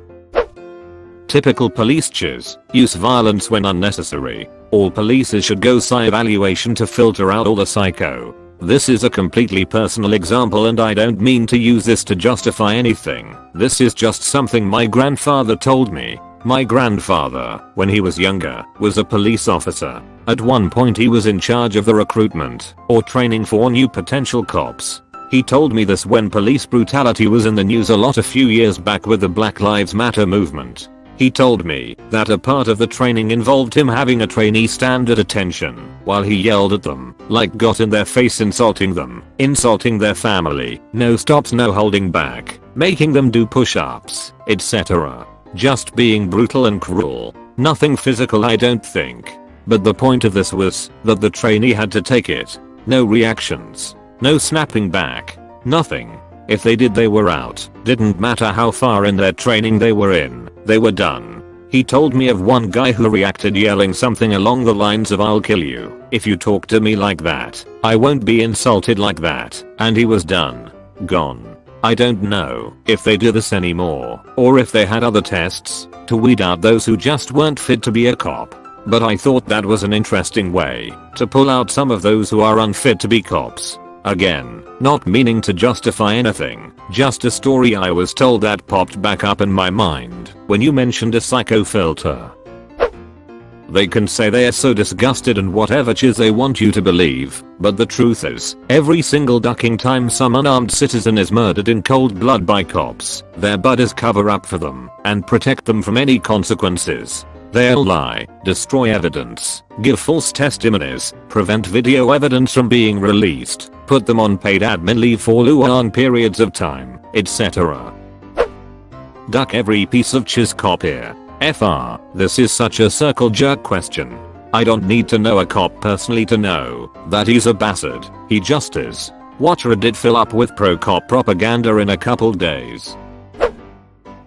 Typical police cheers, use violence when unnecessary. All police should go psy evaluation to filter out all the psycho. This is a completely personal example and I don't mean to use this to justify anything. This is just something my grandfather told me. My grandfather, when he was younger, was a police officer. At one point he was in charge of the recruitment or training for new potential cops. He told me this when police brutality was in the news a lot a few years back with the Black Lives Matter movement. He told me that a part of the training involved him having a trainee stand at attention while he yelled at them, like got in their face insulting them, insulting their family, no stops no holding back, making them do push-ups, etc. Just being brutal and cruel. Nothing physical I don't think. But the point of this was that the trainee had to take it. No reactions. No snapping back. Nothing. If they did they were out. Didn't matter how far in their training they were in. They were done. He told me of one guy who reacted yelling something along the lines of I'll kill you if you talk to me like that. I won't be insulted like that. And he was done. Gone. I don't know if they do this anymore or if they had other tests to weed out those who just weren't fit to be a cop. But I thought that was an interesting way to pull out some of those who are unfit to be cops. Again, not meaning to justify anything, just a story I was told that popped back up in my mind when you mentioned a psycho filter. They can say they are so disgusted and whatever chiz they want you to believe, but the truth is, every single ducking time some unarmed citizen is murdered in cold blood by cops, their buddies cover up for them and protect them from any consequences. They'll lie, destroy evidence, give false testimonies, prevent video evidence from being released, put them on paid admin leave for long periods of time, etc. Duck every piece of chiz cop here. FR, this is such a circle jerk question. I don't need to know a cop personally to know that he's a bastard. He just is. Watch Reddit fill up with pro-cop propaganda in a couple days.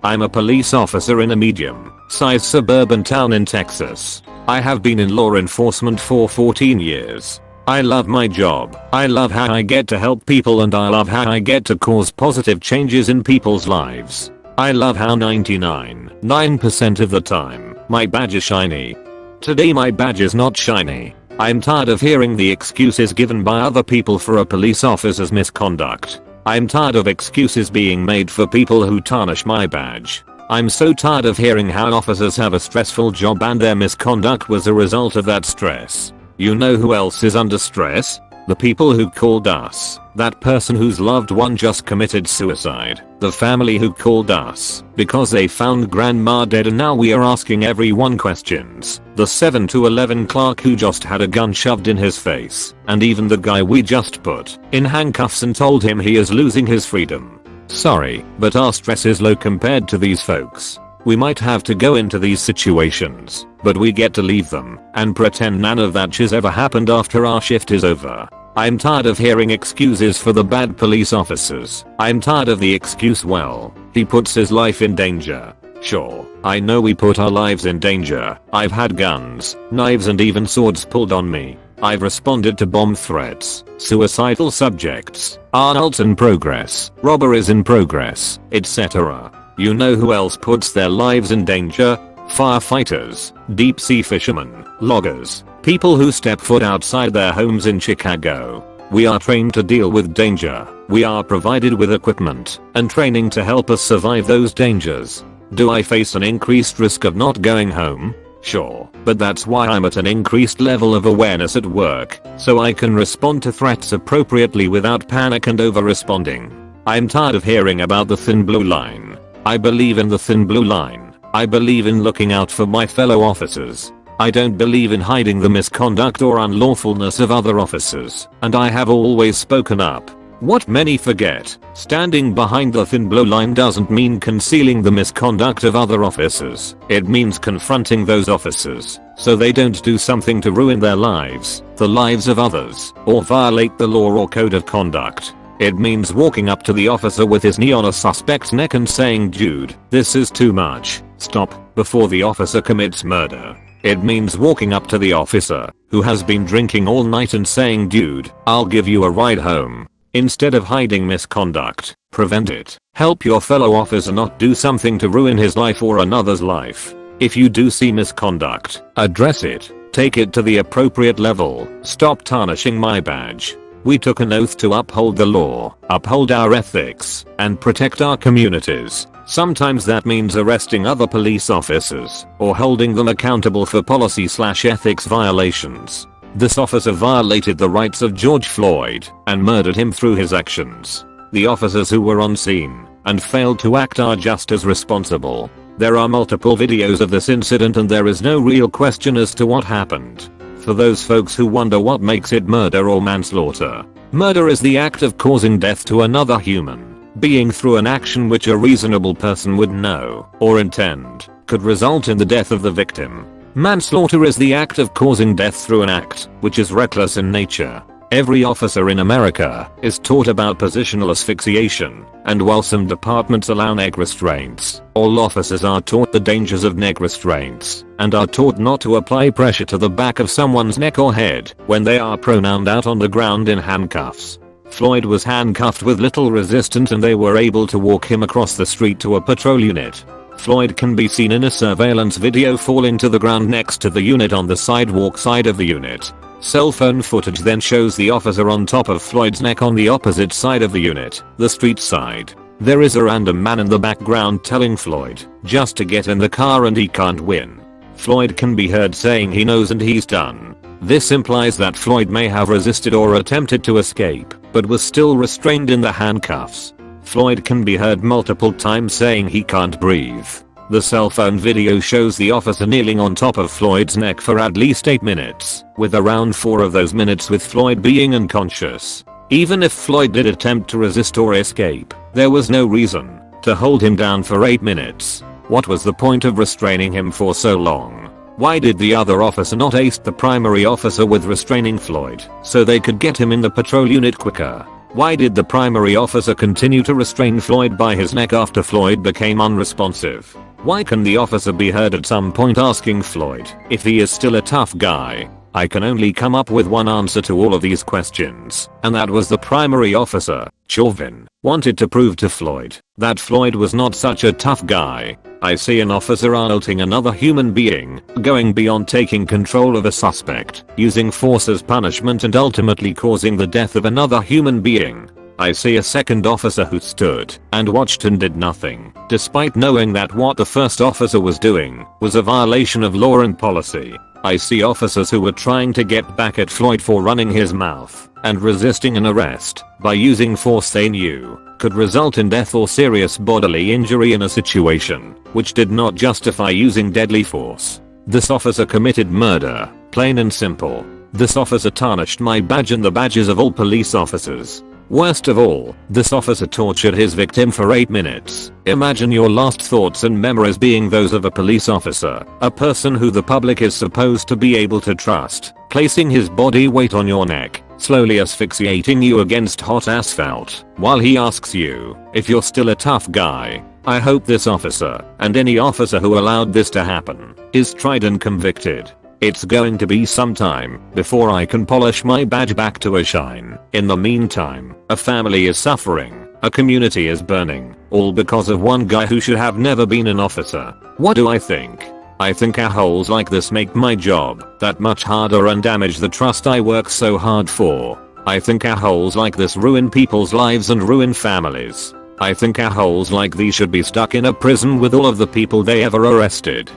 I'm a police officer in a medium-sized suburban town in Texas. I have been in law enforcement for 14 years. I love my job. I love how I get to help people and I love how I get to cause positive changes in people's lives. I love how 99% of the time, my badge is shiny. Today my badge is not shiny. I'm tired of hearing the excuses given by other people for a police officer's misconduct. I'm tired of excuses being made for people who tarnish my badge. I'm so tired of hearing how officers have a stressful job and their misconduct was a result of that stress. You know who else is under stress? The people who called us. That person whose loved one just committed suicide. The family who called us because they found grandma dead and now we are asking everyone questions. The 7 to 11 clerk who just had a gun shoved in his face. And even the guy we just put in handcuffs and told him he is losing his freedom. Sorry, but our stress is low compared to these folks. We might have to go into these situations, but we get to leave them and pretend none of that shit ever happened after our shift is over. I'm tired of hearing excuses for the bad police officers. I'm tired of the excuse well, he puts his life in danger. Sure, I know we put our lives in danger. I've had guns, knives and even swords pulled on me. I've responded to bomb threats, suicidal subjects, assaults in progress, robberies in progress, etc. You know who else puts their lives in danger? Firefighters, deep sea fishermen, loggers, people who step foot outside their homes in Chicago. We are trained to deal with danger. We are provided with equipment and training to help us survive those dangers. Do I face an increased risk of not going home? Sure, but that's why I'm at an increased level of awareness at work, so I can respond to threats appropriately without panic and over-responding. I'm tired of hearing about the thin blue line. I believe in the thin blue line. I believe in looking out for my fellow officers. I don't believe in hiding the misconduct or unlawfulness of other officers, and I have always spoken up. What many forget, standing behind the thin blue line doesn't mean concealing the misconduct of other officers. It means confronting those officers so they don't do something to ruin their lives, the lives of others, or violate the law or code of conduct. It means walking up to the officer with his knee on a suspect's neck and saying, "Dude, this is too much. Stop," before the officer commits murder. It means walking up to the officer who has been drinking all night and saying, "Dude, I'll give you a ride home." Instead of hiding misconduct, prevent it. Help your fellow officer not do something to ruin his life or another's life. If you do see misconduct, address it. Take it to the appropriate level. Stop tarnishing my badge. We took an oath to uphold the law, uphold our ethics, and protect our communities. Sometimes that means arresting other police officers or holding them accountable for policy/ethics violations. This officer violated the rights of George Floyd and murdered him through his actions. The officers who were on scene and failed to act are just as responsible. There are multiple videos of this incident and there is no real question as to what happened. For those folks who wonder what makes it murder or manslaughter, murder is the act of causing death to another human being through an action which a reasonable person would know or intend could result in the death of the victim. Manslaughter is the act of causing death through an act which is reckless in nature. Every officer in America is taught about positional asphyxiation, and while some departments allow neck restraints, all officers are taught the dangers of neck restraints and are taught not to apply pressure to the back of someone's neck or head when they are prone and out on the ground in handcuffs. Floyd was handcuffed with little resistance and they were able to walk him across the street to a patrol unit. Floyd can be seen in a surveillance video falling to the ground next to the unit on the sidewalk side of the unit. Cell phone footage then shows the officer on top of Floyd's neck on the opposite side of the unit, the street side. There is a random man in the background telling Floyd just to get in the car and he can't win. Floyd can be heard saying he knows and he's done. This implies that Floyd may have resisted or attempted to escape, but was still restrained in the handcuffs. Floyd can be heard multiple times saying he can't breathe. The cell phone video shows the officer kneeling on top of Floyd's neck for at least 8 minutes, with around 4 of those minutes with Floyd being unconscious. Even if Floyd did attempt to resist or escape, there was no reason to hold him down for 8 minutes. What was the point of restraining him for so long? Why did the other officer not ace the primary officer with restraining Floyd so they could get him in the patrol unit quicker? Why did the primary officer continue to restrain Floyd by his neck after Floyd became unresponsive? Why can the officer be heard at some point asking Floyd if he is still a tough guy? I can only come up with one answer to all of these questions, and that was the primary officer, Chauvin, wanted to prove to Floyd that Floyd was not such a tough guy. I see an officer assaulting another human being, going beyond taking control of a suspect, using force as punishment and ultimately causing the death of another human being. I see a second officer who stood and watched and did nothing, despite knowing that what the first officer was doing was a violation of law and policy. I see officers who were trying to get back at Floyd for running his mouth and resisting an arrest by using force they knew could result in death or serious bodily injury in a situation which did not justify using deadly force. This officer committed murder, plain and simple. This officer tarnished my badge and the badges of all police officers. Worst of all, this officer tortured his victim for 8 minutes. Imagine your last thoughts and memories being those of a police officer, a person who the public is supposed to be able to trust, placing his body weight on your neck, slowly asphyxiating you against hot asphalt, while he asks you if you're still a tough guy. I hope this officer, and any officer who allowed this to happen, is tried and convicted. It's going to be some time before I can polish my badge back to a shine. In the meantime, a family is suffering, a community is burning, all because of one guy who should have never been an officer. What do I think? I think assholes like this make my job that much harder and damage the trust I work so hard for. I think assholes like this ruin people's lives and ruin families. I think assholes like these should be stuck in a prison with all of the people they ever arrested.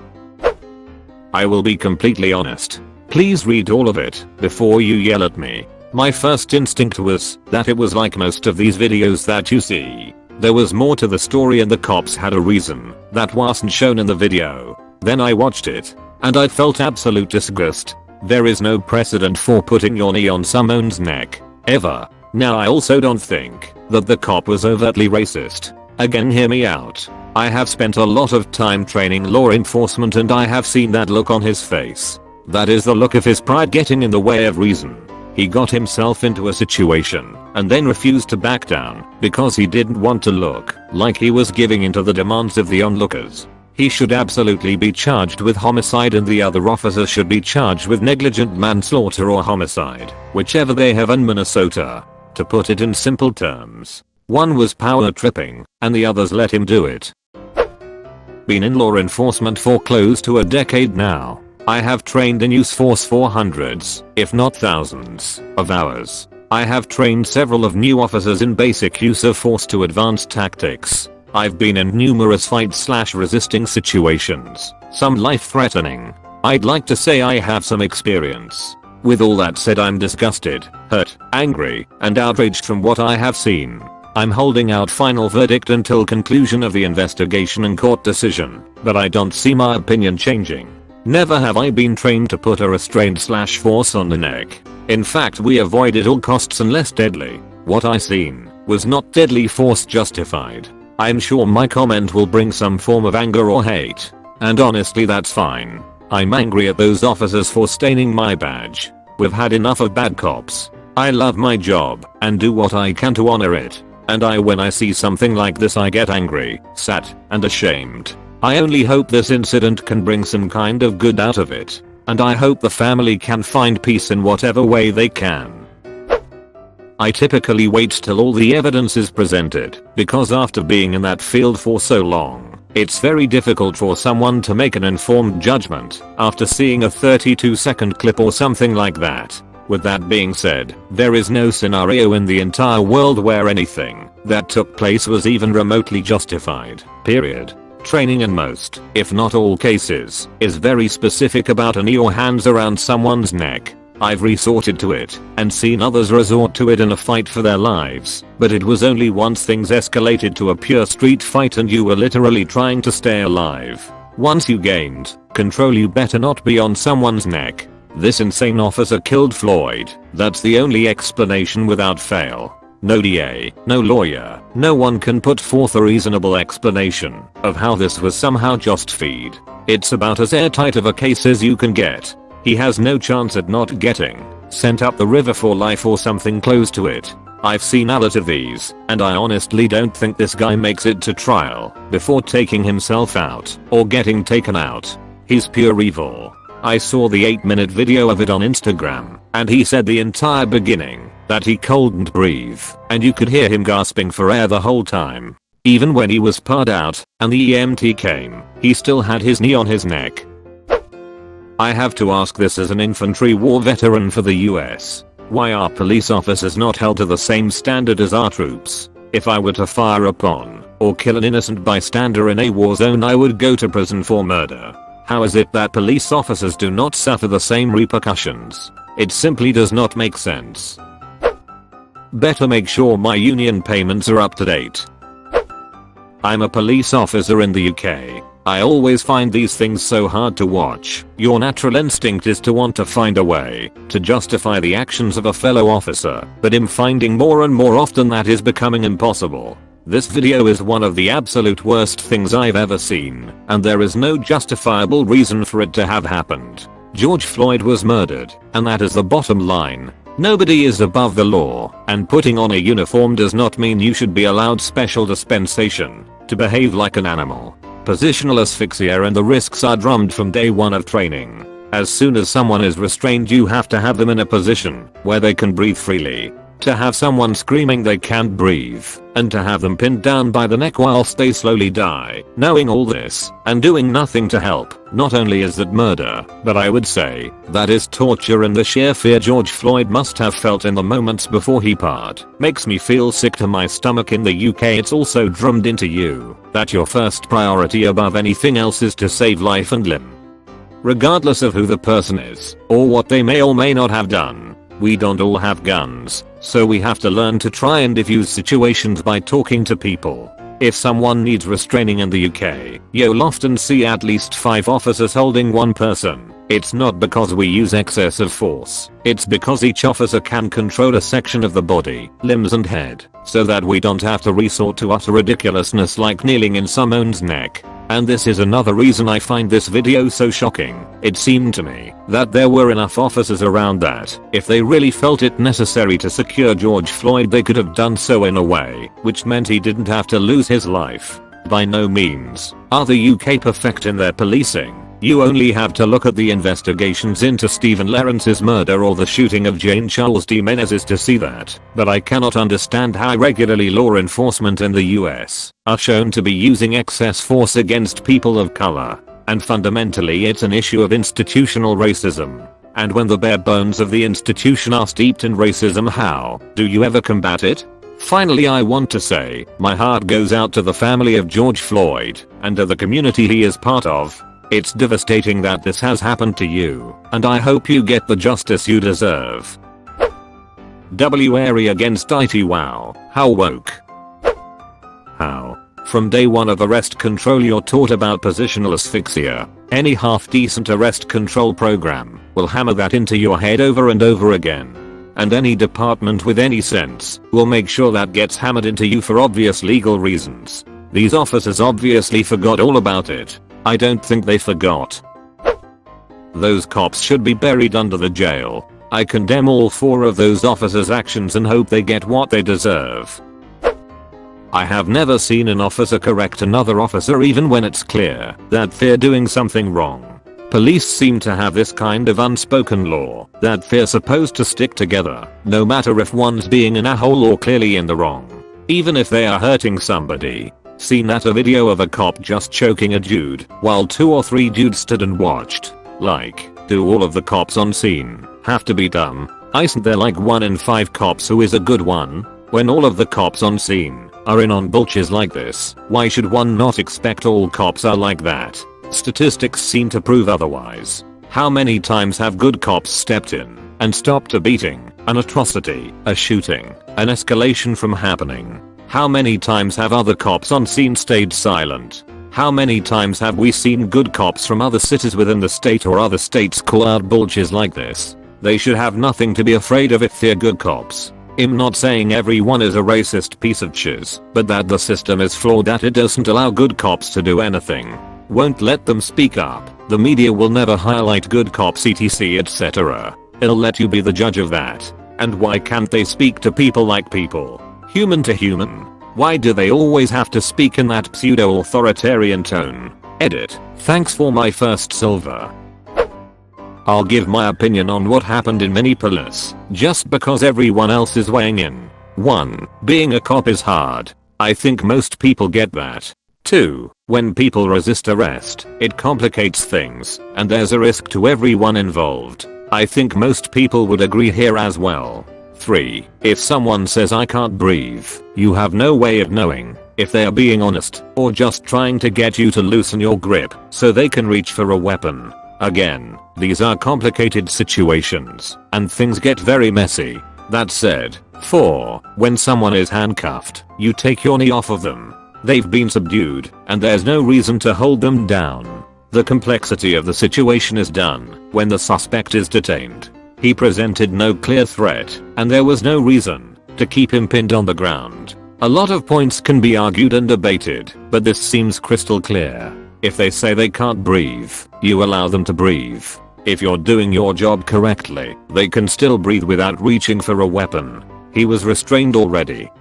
I will be completely honest. Please read all of it before you yell at me. My first instinct was that it was like most of these videos that you see. There was more to the story and the cops had a reason that wasn't shown in the video. Then I watched it, and I felt absolute disgust. There is no precedent for putting your knee on someone's neck, ever. Now I also don't think that the cop was overtly racist. Again, hear me out. I have spent a lot of time training law enforcement and I have seen that look on his face. That is the look of his pride getting in the way of reason. He got himself into a situation and then refused to back down because he didn't want to look like he was giving in to the demands of the onlookers. He should absolutely be charged with homicide and the other officers should be charged with negligent manslaughter or homicide, whichever they have in Minnesota. To put it in simple terms, one was power tripping and the others let him do it. Been in law enforcement for close to a decade now. I have trained in use force for hundreds, if not thousands, of hours. I have trained several of new officers in basic use of force to advanced tactics. I've been in numerous fight/resisting situations, some life-threatening. I'd like to say I have some experience. With all that said, I'm disgusted, hurt, angry, and outraged from what I have seen. I'm holding out final verdict until conclusion of the investigation and court decision, but I don't see my opinion changing. Never have I been trained to put a restraint/force on the neck. In fact, we avoid at all costs unless deadly. What I seen was not deadly force justified. I'm sure my comment will bring some form of anger or hate. And honestly, that's fine. I'm angry at those officers for staining my badge. We've had enough of bad cops. I love my job and do what I can to honor it. And when I see something like this, I get angry, sad, and ashamed. I only hope this incident can bring some kind of good out of it. And I hope the family can find peace in whatever way they can. I typically wait till all the evidence is presented, because after being in that field for so long, it's very difficult for someone to make an informed judgment after seeing a 32-second clip or something like that. With that being said, there is no scenario in the entire world where anything that took place was even remotely justified, period. Training in most, if not all cases, is very specific about a knee or hands around someone's neck. I've resorted to it and seen others resort to it in a fight for their lives, but it was only once things escalated to a pure street fight and you were literally trying to stay alive. Once you gained control, you better not be on someone's neck. This insane officer killed Floyd. That's the only explanation without fail. No DA, no lawyer, no one can put forth a reasonable explanation of how this was somehow justified. It's about as airtight of a case as you can get. He has no chance at not getting sent up the river for life or something close to it. I've seen a lot of these, and I honestly don't think this guy makes it to trial before taking himself out or getting taken out. He's pure evil. I saw the 8-minute video of it on Instagram, and he said the entire beginning that he couldn't breathe, and you could hear him gasping for air the whole time. Even when he was passed out and the EMT came, he still had his knee on his neck. I have to ask this as an infantry war veteran for the US. Why are police officers not held to the same standard as our troops? If I were to fire upon or kill an innocent bystander in a war zone, I would go to prison for murder. How is it that police officers do not suffer the same repercussions? It simply does not make sense. Better make sure my union payments are up to date. I'm a police officer in the UK. I always find these things so hard to watch. Your natural instinct is to want to find a way to justify the actions of a fellow officer, but I'm finding more and more often that is becoming impossible. This video is one of the absolute worst things I've ever seen, and there is no justifiable reason for it to have happened. George Floyd was murdered, and that is the bottom line. Nobody is above the law, and putting on a uniform does not mean you should be allowed special dispensation to behave like an animal. Positional asphyxia and the risks are drummed from day one of training. As soon as someone is restrained, you have to have them in a position where they can breathe freely. To have someone screaming they can't breathe, and to have them pinned down by the neck whilst they slowly die. Knowing all this, and doing nothing to help, not only is that murder, but I would say, that is torture, and the sheer fear George Floyd must have felt in the moments before he passed makes me feel sick to my stomach. In the UK, it's also drummed into you that your first priority above anything else is to save life and limb. Regardless of who the person is, or what they may or may not have done. We don't all have guns, so we have to learn to try and diffuse situations by talking to people. If someone needs restraining in the UK, you'll often see at least 5 officers holding one person. It's not because we use excessive force. It's because each officer can control a section of the body, limbs and head, so that we don't have to resort to utter ridiculousness like kneeling in someone's neck. And this is another reason I find this video so shocking. It seemed to me that there were enough officers around that if they really felt it necessary to secure George Floyd, they could have done so in a way which meant he didn't have to lose his life. By no means are the UK perfect in their policing. You only have to look at the investigations into Stephen Lawrence's murder or the shooting of Jane Charles D. Menezes to see that. But I cannot understand how regularly law enforcement in the US are shown to be using excess force against people of color. And fundamentally it's an issue of institutional racism. And when the bare bones of the institution are steeped in racism, how do you ever combat it? Finally, I want to say, my heart goes out to the family of George Floyd and to the community he is part of. It's devastating that this has happened to you, and I hope you get the justice you deserve. WRE against IT. Wow, how woke. How? From day one of arrest control you're taught about positional asphyxia. Any half-decent arrest control program will hammer that into your head over and over again. And any department with any sense will make sure that gets hammered into you for obvious legal reasons. These officers obviously forgot all about it. I don't think they forgot. Those cops should be buried under the jail. I condemn all 4 of those officers' actions and hope they get what they deserve. I have never seen an officer correct another officer even when it's clear that they're doing something wrong. Police seem to have this kind of unspoken law that they're supposed to stick together, no matter if one's being an a-hole or clearly in the wrong. Even if they are hurting somebody. Seen that a video of a cop just choking a dude while 2 or 3 dudes stood and watched. Like, do all of the cops on scene have to be dumb? Isn't there like 1 in 5 cops who is a good one? When all of the cops on scene are in on bullshit like this, why should one not expect all cops are like that? Statistics seem to prove otherwise. How many times have good cops stepped in and stopped a beating, an atrocity, a shooting, an escalation from happening? How many times have other cops on scene stayed silent? How many times have we seen good cops from other cities within the state or other states call out bullshit like this? They should have nothing to be afraid of if they're good cops. I'm not saying everyone is a racist piece of shiz, but that the system is flawed, that it doesn't allow good cops to do anything. Won't let them speak up. The media will never highlight good cops etc etc. It'll let you be the judge of that. And why can't they speak to people like people? Human to human. Why do they always have to speak in that pseudo-authoritarian tone? Edit. Thanks for my first silver. I'll give my opinion on what happened in Minneapolis, just because everyone else is weighing in. 1. Being a cop is hard. I think most people get that. 2. When people resist arrest, it complicates things, and there's a risk to everyone involved. I think most people would agree here as well. 3. If someone says I can't breathe, you have no way of knowing if they are being honest or just trying to get you to loosen your grip so they can reach for a weapon. Again, these are complicated situations and things get very messy. That said, 4. When someone is handcuffed, you take your knee off of them. They've been subdued and there's no reason to hold them down. The complexity of the situation is done when the suspect is detained. He presented no clear threat, and there was no reason to keep him pinned on the ground. A lot of points can be argued and debated, but this seems crystal clear. If they say they can't breathe, you allow them to breathe. If you're doing your job correctly, they can still breathe without reaching for a weapon. He was restrained already.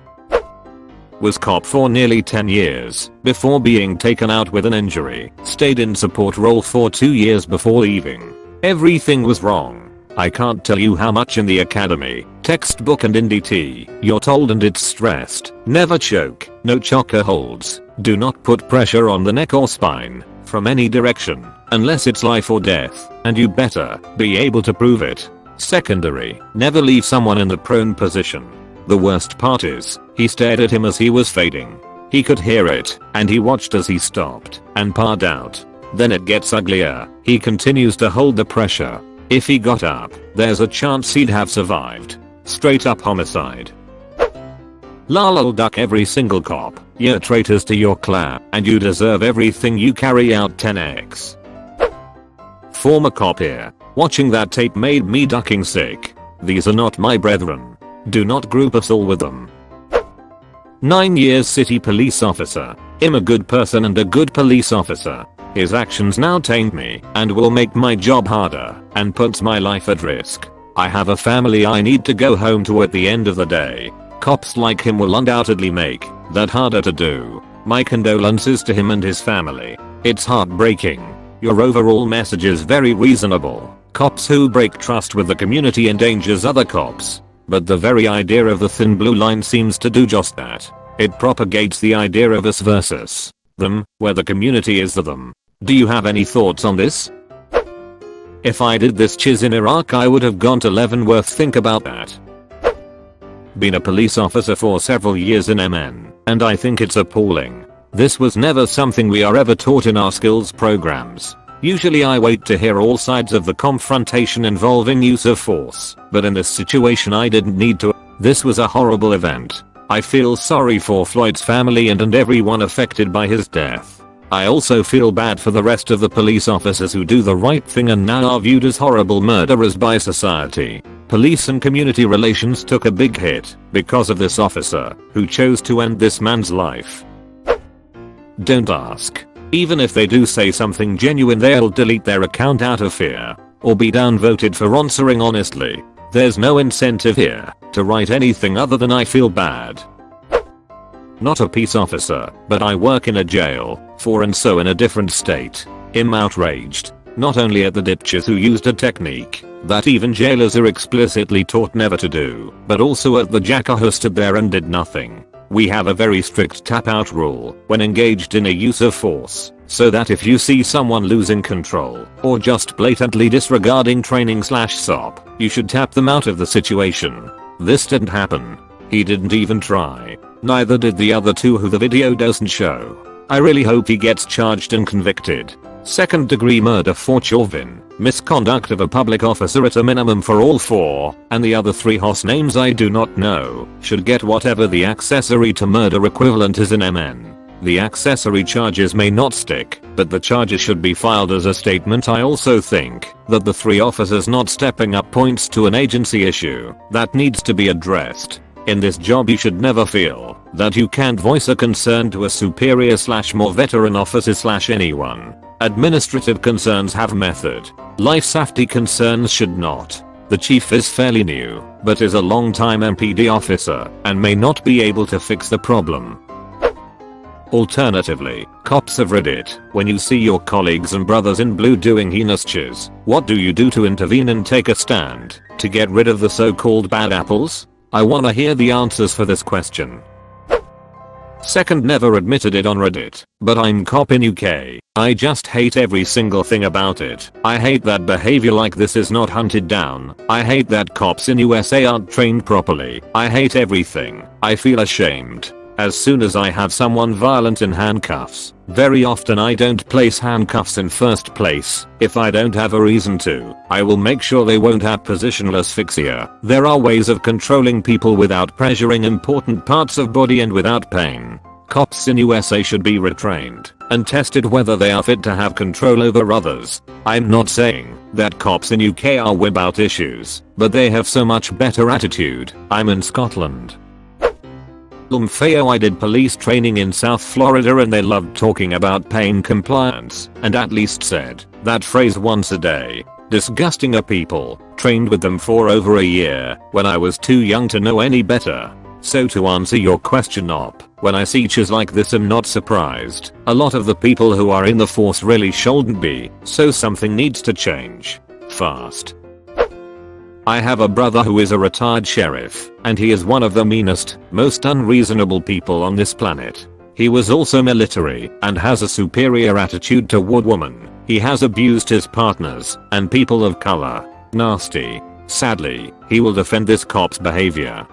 Was cop for nearly 10 years before being taken out with an injury. Stayed in support role for 2 years before leaving. Everything was wrong. I can't tell you how much in the academy, textbook and in DT, you're told and it's stressed. Never choke, no choker holds, do not put pressure on the neck or spine, from any direction, unless it's life or death, and you better be able to prove it. Secondary, never leave someone in the prone position. The worst part is, he stared at him as he was fading. He could hear it, and he watched as he stopped and passed out. Then it gets uglier, he continues to hold the pressure. If he got up, there's a chance he'd have survived. Straight up homicide. Lol, duck every single cop. You're traitors to your clan and you deserve everything you carry out 10x. former cop here. Watching that tape made me ducking sick. These are not my brethren. Do not group us all with them. 9 years city police officer. I'm a good person and a good police officer. His actions now taint me and will make my job harder and puts my life at risk. I have a family I need to go home to at the end of the day. Cops like him will undoubtedly make that harder to do. My condolences to him and his family. It's heartbreaking. Your overall message is very reasonable. Cops who break trust with the community endangers other cops. But the very idea of the thin blue line seems to do just that. It propagates the idea of us versus them, where the community is the them. Do you have any thoughts on this? If I did this chiz in Iraq, I would have gone to Leavenworth. Think about that. Been a police officer for several years in MN, and I think it's appalling. This was never something we are ever taught in our skills programs. Usually I wait to hear all sides of the confrontation involving use of force, but in this situation I didn't need to. This was a horrible event. I feel sorry for Floyd's family and everyone affected by his death. I also feel bad for the rest of the police officers who do the right thing and now are viewed as horrible murderers by society. Police and community relations took a big hit because of this officer who chose to end this man's life. Don't ask. Even if they do say something genuine, they'll delete their account out of fear or be downvoted for answering honestly. There's no incentive here to write anything other than I feel bad. Not a peace officer, but I work in a jail, and so in a different state. I'm outraged, not only at the ditchers who used a technique that even jailers are explicitly taught never to do, but also at the jacker who stood there and did nothing. We have a very strict tap out rule when engaged in a use of force, so that if you see someone losing control or just blatantly disregarding training/SOP, you should tap them out of the situation. This didn't happen. He didn't even try. Neither did the other two who the video doesn't show. I really hope he gets charged and convicted. Second degree murder for Chauvin, misconduct of a public officer at a minimum for all four, and the other three hoss names I do not know, should get whatever the accessory to murder equivalent is in MN. The accessory charges may not stick, but the charges should be filed as a statement. I also think that the three officers not stepping up points to an agency issue that needs to be addressed. In this job you should never feel that you can't voice a concern to a superior/more veteran officer/anyone. Administrative concerns have method. Life safety concerns should not. The chief is fairly new, but is a long-time MPD officer and may not be able to fix the problem. Alternatively, cops of Reddit, when you see your colleagues and brothers in blue doing heinous chiz, what do you do to intervene and take a stand to get rid of the so-called bad apples? I wanna hear the answers for this question. Second, never admitted it on Reddit, but I'm cop in UK. I just hate every single thing about it. I hate that behavior like this is not hunted down. I hate that cops in USA aren't trained properly. I hate everything. I feel ashamed. As soon as I have someone violent in handcuffs, very often I don't place handcuffs in first place. If I don't have a reason to, I will make sure they won't have positional asphyxia. There are ways of controlling people without pressuring important parts of body and without pain. Cops in USA should be retrained and tested whether they are fit to have control over others. I'm not saying that cops in UK are without issues, but they have so much better attitude. I'm in Scotland. I did police training in South Florida and they loved talking about pain compliance and at least said that phrase once a day. Disgusting are people, trained with them for over a year when I was too young to know any better. So to answer your question op, when I see chiz like this I'm not surprised. A lot of the people who are in the force really shouldn't be, so something needs to change. Fast. I have a brother who is a retired sheriff, and he is one of the meanest, most unreasonable people on this planet. He was also military, and has a superior attitude toward women. He has abused his partners, and people of color. Nasty. Sadly, he will defend this cop's behavior.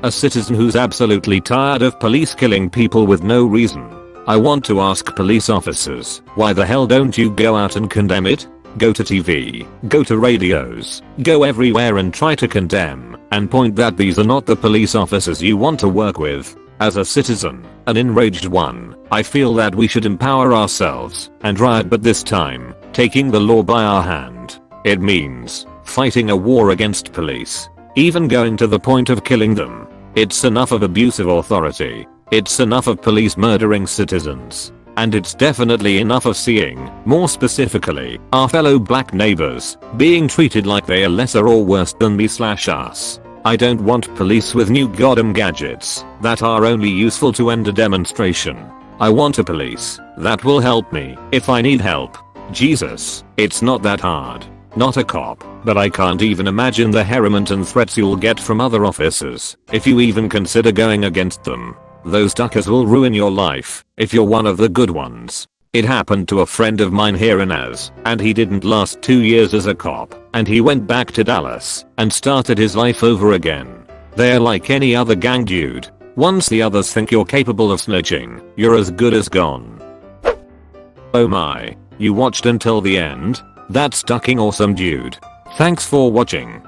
A citizen who's absolutely tired of police killing people with no reason. I want to ask police officers, why the hell don't you go out and condemn it? Go to TV, go to radios, go everywhere and try to condemn and point that these are not the police officers you want to work with. As a citizen, An enraged one. I feel that we should empower ourselves and riot, but this time, taking the law by our hand. It means fighting a war against police. Even going to the point of killing them. It's enough of abuse of authority. It's enough of police murdering citizens. And it's definitely enough of seeing, more specifically, our fellow black neighbors being treated like they are lesser or worse than me/us. I don't want police with new goddamn gadgets that are only useful to end a demonstration. I want a police that will help me if I need help. Jesus, it's not that hard. Not a cop, but I can't even imagine the harassment and threats you'll get from other officers if you even consider going against them. Those duckers will ruin your life if you're one of the good ones. It happened to a friend of mine here in Az, and he didn't last 2 years as a cop, and he went back to Dallas and started his life over again. They're like any other gang dude. Once the others think you're capable of snitching, you're as good as gone. Oh my, you watched until the end? That's fucking awesome, dude. Thanks for watching.